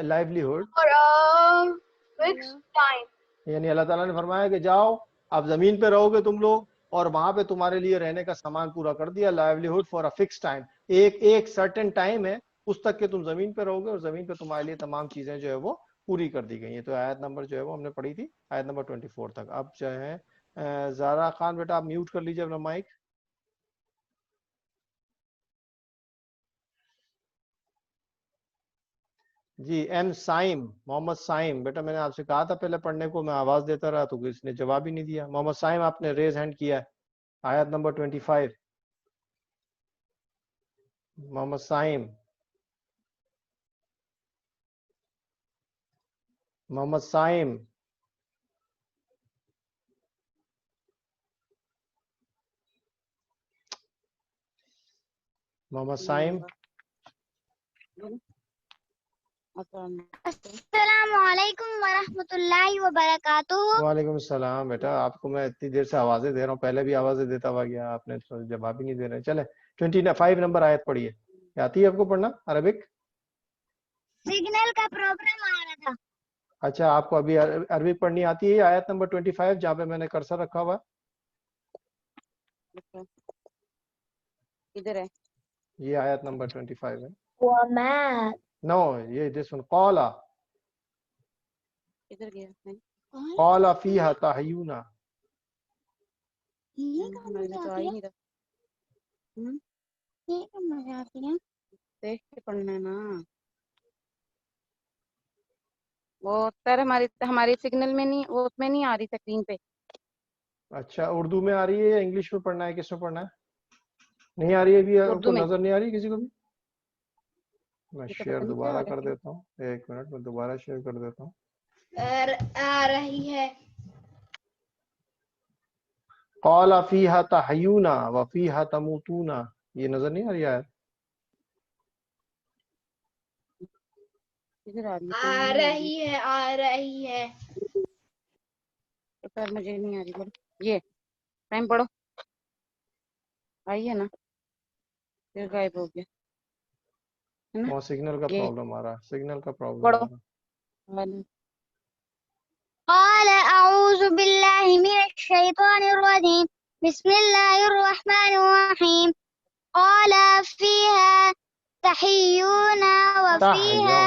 S1: livelihood
S3: for a fixed time.
S1: یعنی اللہ تعالیٰ نے فرمایا کہ جاؤ اب زمین پہ رہو گے تم لوگ, اور وہاں پہ تمہارے لیے رہنے کا سامان پورا کر دیا. Livelihood for a fix time, ایک سرٹن ٹائم ہے اس تک کہ تم زمین پہ رہو گے, اور زمین پہ تمہارے لیے تمام چیزیں جو ہے وہ پوری کر دی گئی ہیں. تو آیت نمبر جو ہے وہ ہم نے پڑھی تھی آیت نمبر 24 تک. اب جو ہے زارا خان بیٹا آپ میوٹ کر لیجیے اپنا مائک. جی ایم سائم, محمد سائم بیٹا میں نے آپ سے کہا تھا پہلے پڑھنے کو, میں آواز دیتا رہا تو اس نے جواب ہی نہیں دیا. محمد سائم آپ نے ریز ہینڈ کیا ہے. آیت نمبر 25. محمد سائم, محمد سائم محمد سائم.
S2: السلام علیکم ورحمۃ اللہ وبرکاتہ.
S1: وعلیکم السلام. بیٹا آپ کو میں اتنی دیر سے آوازیں دے رہا ہوں, پہلے بھی آوازیں دیتا ہوا گیا, آپ نے جواب ہی نہیں دے رہے. چلے 25 نمبر آیت پڑھیے. آتی ہے آپ کو پڑھنا عربک؟
S2: سگنل کا پروگرام آ رہا تھا.
S1: اچھا آپ کو ابھی عربک پڑھنی آتی ہے. آیت نمبر 25 جہاں پہ میں نے کرسر رکھا ہوا
S9: ادھر ہے,
S1: یہ آیت نمبر 25 ہے.
S2: وما
S1: نو یہ دس ون قال
S9: ادھر گیا
S1: قال فیہا تحیونا.
S9: ہمارے تو آ ہی نہیں رہا.
S2: یہ مزہ آتی ہے.
S9: دیکھ کے پڑھنا ہے نا وہ سر. ہماری سگنل میں نہیں, وہ اس میں نہیں آ رہی سکرین پہ.
S1: اچھا اردو میں آ رہی ہے یا انگلش میں پڑھنا ہے, کس میں پڑھنا ہے؟ نہیں آ رہی ہے ابھی, آپ
S9: اردو
S1: کو
S9: میں.
S1: نظر نہیں آ رہی کسی کو بھی؟ میں
S9: یہ تو
S1: شیئر
S9: پتہ نہیں کیا
S1: دوبارہ
S9: آ رہا
S1: کر
S9: ہے.
S1: دیتا ہوں, ایک منٹ میں دوبارہ شیئر کر دیتا ہوں.
S7: آ رہی ہے.
S1: قال فیہا تحیونا وفیہا تموتونا. یہ نظر نہیں آ رہی ہے؟
S9: ادھر آ رہی ہے,
S7: آ رہی ہے, آ رہی ہے.
S9: سر مجھے نہیں آ رہی. بولو یہ ٹائم پڑھو. آئی ہے نا, پھر غائب ہو گیا ہے نا.
S1: وہاں سگنل کا
S9: یہ
S1: پرابلم آ رہا ہے, سگنل کا پرابلم
S9: پڑھو.
S1: آ رہا ہے.
S2: قال اعوذ باللہ من الشیطان الرجیم. بسم اللہ الرحمن الرحیم. قال فیہا تحیون وفیہا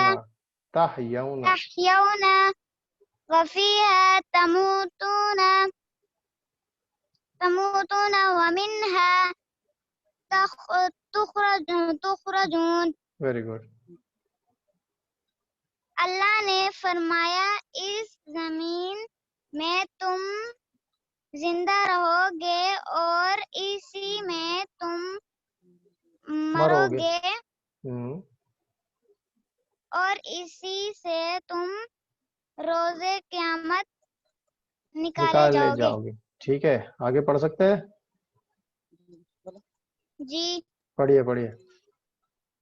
S1: تحیونا
S2: تحیون وفیہا تموتون ومنہا تخرجون.
S1: Very good.
S2: اللہ نے فرمایا اس زمین میں تم زندہ رہو گے اور اسی میں تم مرو
S1: مرو گے.
S2: گے اور اسی سے تم روز قیامت نکالے
S1: نکال لے
S2: جاؤ گے.
S1: ٹھیک ہے, آگے پڑھ سکتے ہیں؟
S2: جی.
S1: پڑھیے پڑھیے.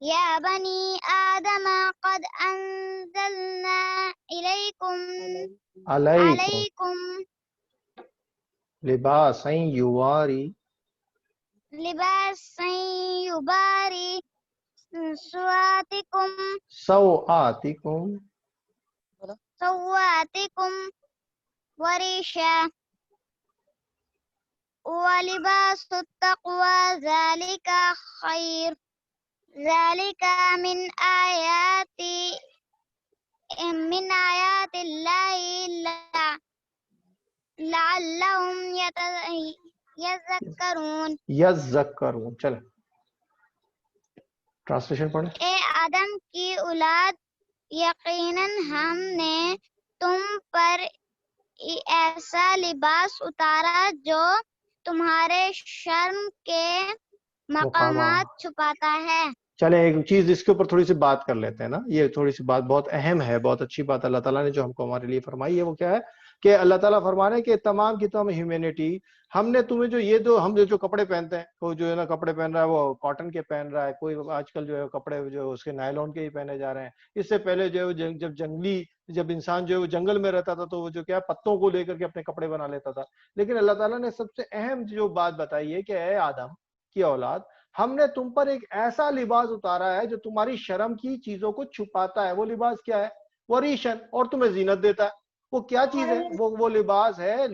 S2: یا بنی آدم قد انزلنا علیکم
S1: لباسا یواری
S2: لباسا یباری
S1: سوآتکم
S2: وریشا ولباس التقوى ذلك خیر ذلك من آیات اللہ لعلهم
S1: یذکرون. چلیں ٹرانسلیشن پڑھیں.
S2: اے آدم کی اولاد, یقیناً ہم نے تم پر ایسا لباس اتارا جو تمہارے شرم کے مقامات چھپاتا ہے.
S1: چلیں ایک چیز اس کے اوپر تھوڑی سی بات کر لیتے ہیں نا. یہ تھوڑی سی بات بہت اہم ہے, بہت اچھی بات اللہ تعالیٰ نے جو ہم کو ہمارے لیے فرمائی ہے. وہ کیا ہے کہ اللہ تعالیٰ فرما رہے ہیں کہ تمام کی تمام ہیومینٹی, ہم نے تمہیں ہم جو کپڑے پہنتے ہیں, کوئی جو ہے نا کپڑے پہن رہا ہے وہ کاٹن کے پہن رہا ہے, کوئی آج کل جو ہے کپڑے جو اس کے نائلون کے ہی پہنے جا رہے ہیں. اس سے پہلے جو ہے جب انسان جو ہے وہ جنگل میں رہتا تھا تو وہ جو کیا پتوں کو لے کر کے اپنے کپڑے بنا لیتا تھا. لیکن اللہ تعالیٰ نے سب سے اہم جو بات بتائی ہے کہ اے آدم کی اولاد, ہم نے تم پر ایک ایسا لباس اتارا ہے جو تمہاری شرم کی چیزوں کو چھپاتا ہے. وہ لباس کیا ہے؟ وریشن, اور تمہیں زینت دیتا ہے. وہ کیا چیز ہے؟ وہ لباس ہے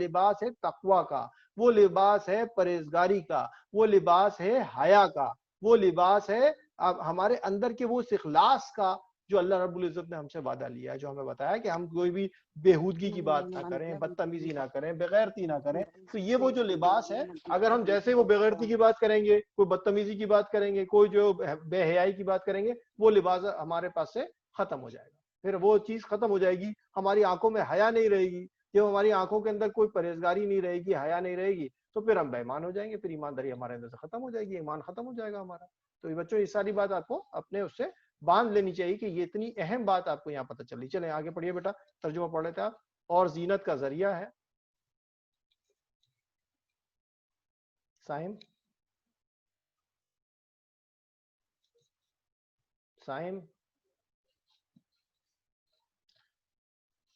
S1: تقوی کا, وہ لباس ہے پرہیزگاری کا, وہ لباس ہے حیا کا, وہ لباس ہے ہمارے اندر کے وہ اخلاص کا جو اللہ رب العزت نے ہم سے وعدہ لیا ہے, جو ہمیں بتایا کہ ہم کوئی بھی بےہودگی کی بات نہ کریں, بدتمیزی نہ کریں, بغیرتی نہ کریں. تو یہ وہ جو لباس ہے, اگر ہم جیسے وہ بغیرتی کی بات کریں گے, کوئی بدتمیزی کی بات کریں گے, کوئی جو بے حیائی کی بات کریں گے, وہ لباس ہمارے پاس سے ختم ہو جائے گا. پھر وہ چیز ختم ہو جائے گی, ہماری آنکھوں میں حیا نہیں رہے گی. جب ہماری آنکھوں کے اندر کوئی پرہیزگاری نہیں رہے گی, حیا نہیں رہے گی, تو پھر ہم بے ایمان ہو جائیں گے. پھر ایمانداری ہمارے اندر سے ختم ہو جائے گی, ایمان ختم ہو جائے گا ہمارا. تو یہ بچوں, یہ ساری بات آپ کو اپنے اس سے باندھ لینی چاہیے کہ یہ اتنی اہم بات آپ کو یہاں پتہ چلی. چلیں آگے پڑھیے بیٹا, ترجمہ پڑھ لیتے آپ. اور زینت کا ذریعہ ہے. سائم سائم.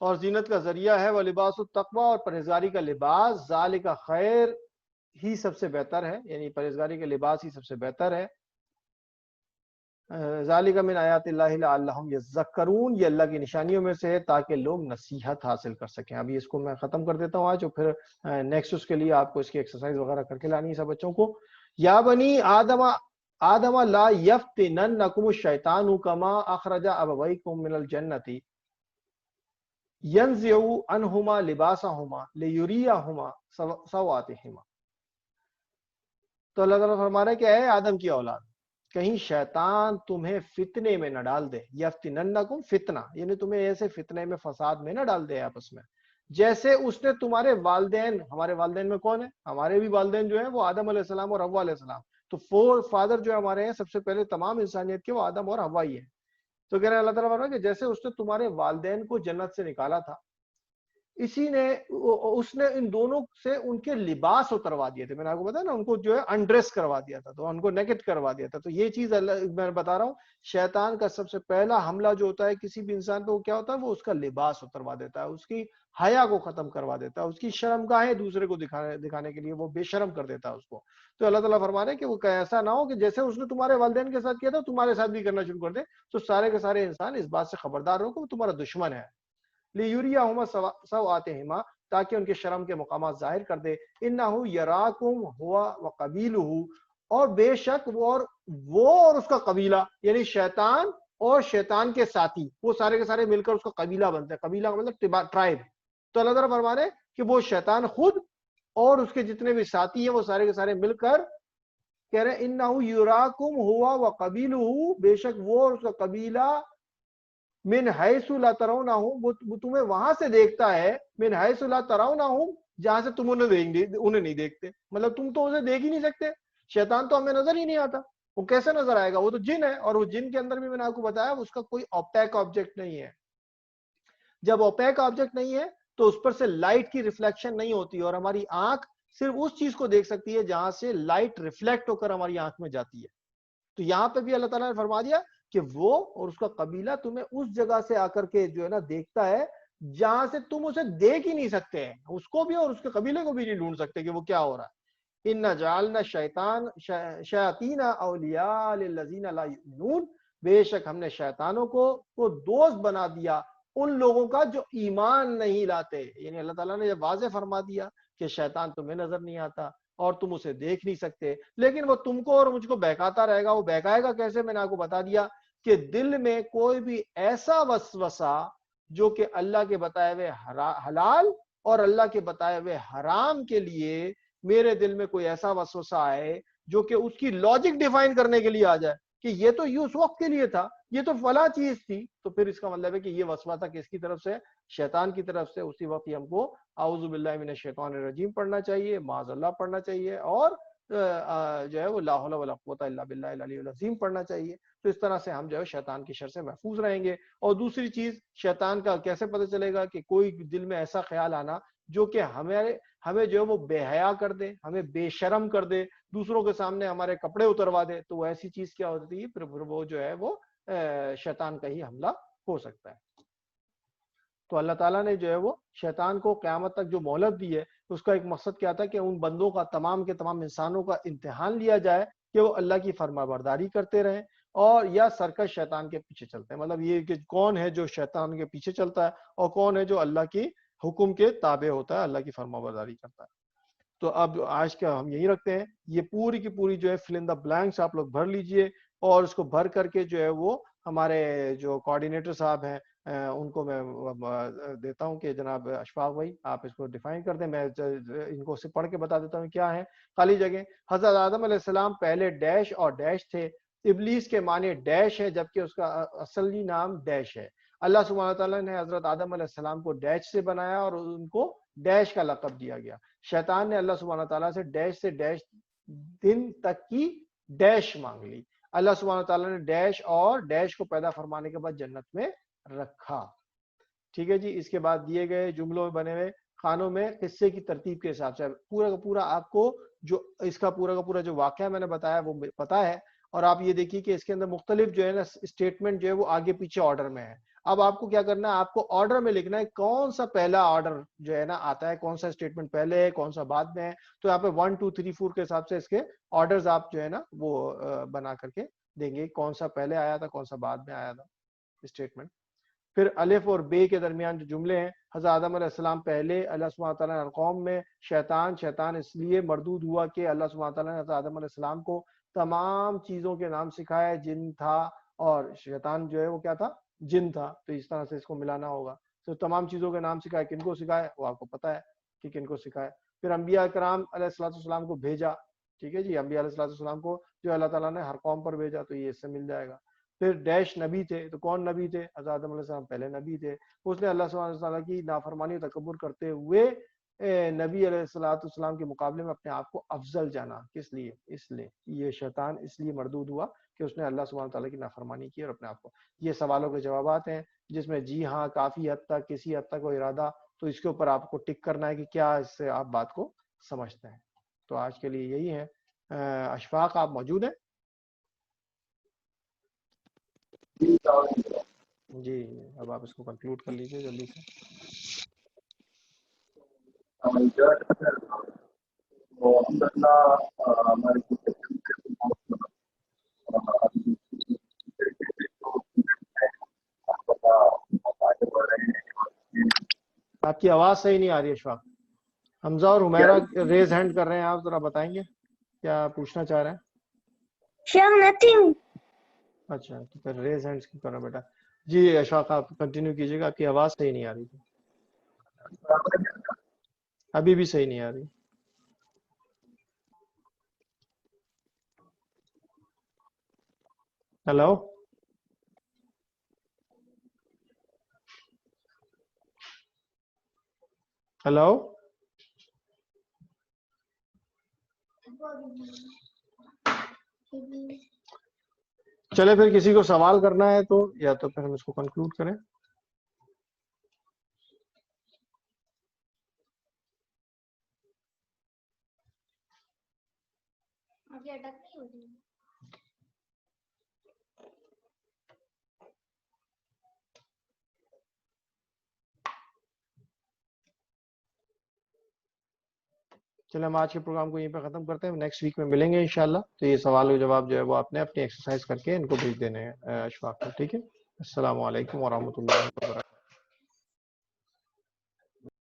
S1: اور زینت کا ذریعہ ہے وہ لباس التقوی، اور پرہیزگاری کا لباس، ذالک خیر ہی سب سے بہتر ہے، یعنی پرہیزگاری کا لباس ہی سب سے بہتر ہے. ذالک من آیات اللہ لعلہم یذکرون، یہ اللہ کی نشانیوں میں سے ہے تاکہ لوگ نصیحت حاصل کر سکیں. ابھی اس کو میں ختم کر دیتا ہوں آج، اور پھر نیکسٹ اس کے لیے آپ کو اس کی ایکسرسائز وغیرہ کر کے لانی ہے سب بچوں کو. یا بنی آدم لا یفتننکم الشیطان کما اخرج ابویکم من الجنۃ ینزع عنہما لباسہما لیریہما سوآتہما. تو اللہ تعالیٰ فرما رہا ہے کہ اے آدم کی اولاد، کہیں شیطان تمہیں فتنے میں نہ ڈال دے. یفتننکم فتنہ، یعنی تمہیں ایسے فتنے میں، فساد میں نہ ڈال دے آپس میں، جیسے اس نے تمہارے والدین، ہمارے والدین میں کون ہے؟ ہمارے بھی والدین جو ہیں وہ آدم علیہ السلام اور حوا علیہ السلام. تو فادر جو ہمارے ہیں سب سے پہلے تمام انسانیت کے، وہ آدم اور حوا ہی ہیں. تو کہہ رہے ہیں اللہ تعالیٰ فرمایا کہ جیسے اس نے تمہارے والدین کو جنت سے نکالا تھا، اس نے ان دونوں سے ان کے لباس اتروا دیے تھے. میں نے آپ کو بتایا نا، ان کو جو ہے انڈریس کروا دیا تھا، تو ان کو نیکڈ کروا دیا تھا. تو یہ چیز میں بتا رہا ہوں، شیطان کا سب سے پہلا حملہ جو ہوتا ہے کسی بھی انسان پہ، وہ کیا ہوتا ہے؟ وہ اس کا لباس اتروا دیتا ہے، اس کی حیا کو ختم کروا دیتا ہے، اس کی شرمگاہیں دوسرے کو دکھانے کے لیے وہ بے شرم کر دیتا ہے اس کو. تو اللہ تعالیٰ فرما رہے ہیں کہ وہ ایسا نہ ہو کہ جیسے اس نے تمہارے والدین کے ساتھ کیا تھا تمہارے ساتھ بھی کرنا شروع کر دے. تو سارے کے سارے انسان اس بات سے خبردار ہو کہ وہ تمہارا دشمن ہے. لیریہما سوآتہما، تاکہ ان کے شرم کے مقامات ظاہر کر دے. انہ یراکم ہوا وقبیلہ، اور بے شک وہ اور اس کا قبیلہ، یعنی شیطان اور شیطان کے ساتھی، وہ سارے کے سارے مل کر اس کا قبیلہ بنتے ہیں. قبیلہ کا مطلب ٹرائب. تو اللہ تعالیٰ فرما رہے ہیں کہ وہ شیطان خود اور اس کے جتنے بھی ساتھی ہیں وہ سارے کے سارے مل کر کہہ رہے ہیں انہ یراکم ہوا وقبیلہ، بے شک وہ اور اس کا قبیلہ من حیث لا ترونہم، وہ تمہیں وہاں سے دیکھتا ہے، من حیث لا ترونہم، جہاں سے تم انہیں نہیں دیکھتے. مطلب تم تو اسے دیکھ ہی نہیں سکتے. شیطان تو ہمیں نظر ہی نہیں آتا، وہ کیسے نظر آئے گا؟ وہ تو جن ہے، اور وہ جن کے اندر بھی میں نے آپ کو بتایا اس کا کوئی اوپیک آبجیکٹ نہیں ہے. جب اوپیک آبجیکٹ نہیں ہے تو اس پر سے لائٹ کی ریفلیکشن نہیں ہوتی، اور ہماری آنکھ صرف اس چیز کو دیکھ سکتی ہے جہاں سے لائٹ ریفلیکٹ ہو کر ہماری آنکھ میں جاتی ہے. تو یہاں پہ بھی اللہ تعالیٰ نے فرما دیا کہ وہ اور اس کا قبیلہ تمہیں اس جگہ سے آ کر کے جو ہے نا دیکھتا ہے جہاں سے تم اسے دیکھ ہی نہیں سکتے ہیں، اس کو بھی اور اس کے قبیلے کو بھی نہیں ڈھونڈ سکتے کہ وہ کیا ہو رہا ہے. اِنَّا جَعَلْنَا شَيَاطِينَ أَوْلِيَاءَ لِلَّذِينَ لَا يُؤْمِنُونَ، بے شک ہم نے شیطانوں کو دوست بنا دیا ان لوگوں کا جو ایمان نہیں لاتے. یعنی اللہ تعالیٰ نے جب واضح فرما دیا کہ شیطان تمہیں نظر نہیں آتا اور تم اسے دیکھ نہیں سکتے، لیکن وہ تم کو اور مجھ کو بہکاتا رہے گا. وہ بہکائے گا کیسے؟ میں نے آپ کو بتا دیا کہ دل میں کوئی بھی ایسا وسوسہ جو کہ اللہ کے بتائے ہوئے حلال اور اللہ کے بتائے ہوئے حرام کے لیے میرے دل میں کوئی ایسا وسوسہ آئے جو کہ اس کی لاجک ڈیفائن کرنے کے لیے آ جائے کہ یہ تو اس وقت کے لیے تھا، یہ تو فلاں چیز تھی، تو پھر اس کا مطلب ہے کہ یہ وسوسہ کس کی طرف سے؟ شیطان کی طرف سے. اسی وقت ہم کو اعوذ باللہ من الشیطان الرجیم پڑھنا چاہیے، معاذ اللہ پڑھنا چاہیے، اور جو ہے وہ لا حول ولا قوت الا باللہ العلی العظیم پڑھنا چاہیے. تو اس طرح سے ہم جو ہے شیطان کی شر سے محفوظ رہیں گے. اور دوسری چیز، شیطان کا کیسے پتہ چلے گا کہ کوئی دل میں ایسا خیال آنا جو کہ ہمیں جو ہے وہ بے حیا کر دے، ہمیں بے شرم کر دے، دوسروں کے سامنے ہمارے کپڑے اتروا دے، تو وہ ایسی چیز کیا ہوتی ہے؟ پھر وہ جو ہے وہ شیطان کا ہی حملہ ہو سکتا ہے. تو اللہ تعالیٰ نے جو ہے وہ شیطان کو قیامت تک جو مہلت دی ہے، اس کا ایک مقصد کیا تھا کہ ان بندوں کا، تمام کے تمام انسانوں کا امتحان لیا جائے کہ وہ اللہ کی فرما برداری کرتے رہیں اور یا سرکش شیطان کے پیچھے چلتے ہیں. مطلب یہ کہ کون ہے جو شیطان کے پیچھے چلتا ہے اور کون ہے جو اللہ کی حکم کے تابع ہوتا ہے، اللہ کی فرما برداری کرتا ہے. تو اب آج کا ہم یہی رکھتے ہیں. یہ پوری کی پوری جو ہے فل ان دا بلینکس آپ لوگ بھر لیجئے، اور اس کو بھر کر کے جو ہے وہ ہمارے جو کوآرڈینیٹر صاحب ہیں ان کو میں دیتا ہوں کہ جناب اشفاق بھائی آپ اس کو ڈیفائن کر دیں. میں ان کو سے پڑھ کے بتا دیتا ہوں کیا ہے خالی جگہ. حضرت آدم علیہ السلام پہلے ڈیش اور ڈیش تھے. ابلیس کے معنی ڈیش ہے جبکہ اس کا اصلی نام ڈیش ہے. اللہ سبحانہ تعالیٰ نے حضرت آدم علیہ السلام کو ڈیش سے بنایا اور ان کو ڈیش کا لقب دیا گیا. شیطان نے اللہ سبحانہ تعالیٰ سے ڈیش دن تک کی ڈیش مانگ لی. اللہ سبحانہ تعالیٰ نے ڈیش اور ڈیش کو پیدا فرمانے کے بعد جنت میں رکھا. ٹھیک ہے جی. اس کے بعد دیے گئے جملوں میں بنے ہوئے خانوں میں قصے کی ترتیب کے حساب سے پورا کا پورا آپ کو جو اس کا پورا کا پورا جو واقعہ میں نے بتایا وہ پتا ہے. اور آپ یہ دیکھیے کہ اس کے اندر مختلف جو ہے نا اسٹیٹمنٹ جو ہے وہ آگے پیچھے آرڈر میں ہے. اب آپ کو کیا کرنا ہے, آپ کو آرڈر میں لکھنا ہے کون سا پہلا آرڈر جو ہے نا آتا ہے, کون سا اسٹیٹمنٹ پہلے ہے, کون سا بعد میں ہے. تو یہاں پہ 1 2 3 4 کے حساب سے اس کے آرڈرز آپ جو ہے نا وہ بنا کر کے دیں گے, کون سا پہلے آیا تھا, کون سا بعد میں آیا تھا اسٹیٹمنٹ. پھر الف اور بے کے درمیان جو جملے ہیں, حضرت آدم علیہ السلام پہلے, اللہ سبحانہ تعالیٰ نے قوم میں, شیطان اس لیے مردود ہوا کہ اللہ سبحانہ تعالیٰ نے حضرت آدم علیہ السلام کو تمام چیزوں کے نام سکھائے, جن تھا, اور شیطان جو ہے وہ کیا تھا, جن تھا. تو اس طرح سے اس کو ملانا ہوگا. تو تمام چیزوں کے نام سکھائے, کن کو سکھائے وہ آپ کو پتا ہے کہ کن کو سکھائے. پھر انبیاء کرام علیہ السلام کو بھیجا, ٹھیک ہے جی, انبیاء علیہ السلام کو جو اللہ تعالیٰ نے ہر قوم پر بھیجا, تو یہ اس سے مل جائے گا. پھر ڈیش نبی تھے, تو کون نبی تھے, حضرت آدم علیہ السلام پہلے نبی تھے. اس نے اللہ سبحانہ وتعالیٰ کی نافرمانی و تکبر کرتے ہوئے نبی علیہ السلام کے مقابلے میں اپنے آپ کو افضل جانا. کس لیے, اس لیے یہ شیطان اس لیے مردود ہوا کہ اس نے اللہ سبحانہ تعالیٰ کی نافرمانی کی اور اپنے آپ کو. یہ سوالوں کے جوابات ہیں جس میں جی ہاں, کافی حد تک, کسی حد تک, وہ ارادہ, تو اس کے اوپر آپ کو ٹک کرنا ہے کہ کیا اس سے آپ بات کو سمجھتے ہیں. تو آج کے لیے یہی ہے. اشفاق آپ موجود ہیں؟ جی, اب آپ اس کو کنکلوڈ کر لیجیے جلدی سے. آپ کی آواز صحیح نہیں آ رہی ہے اشفاق. حمزہ اور حمیرہ ریز ہینڈ کر رہے ہیں, آپ ذرا بتائیں گے کیا پوچھنا چاہ رہے ہیں؟
S2: nothing.
S1: اچھا, تو پھر ریز ہینڈز کیوں کر رہے ہیں بیٹا. جی اشفاق آپ کنٹینیو کیجیے گا, آپ کی آواز صحیح نہیں آ رہی تھی, ابھی بھی صحیح نہیں آ رہی. ہیلو, ہیلو, چلے پھر کسی کو سوال کرنا ہے تو, یا تو پھر ہم اس کو کنکلوڈ کریں. چلے ہم آج کے پروگرام کو یہیں پہ ختم کرتے ہیں, نیکسٹ ویک میں ملیں گے انشاءاللہ. تو یہ سوال و جواب جو ہے وہ آپ نے اپنی ایکسرسائز کر کے ان کو بھیج دینے ہیں اشفاق کو, ٹھیک ہے. السلام علیکم ورحمۃ اللہ وبرکاتہ.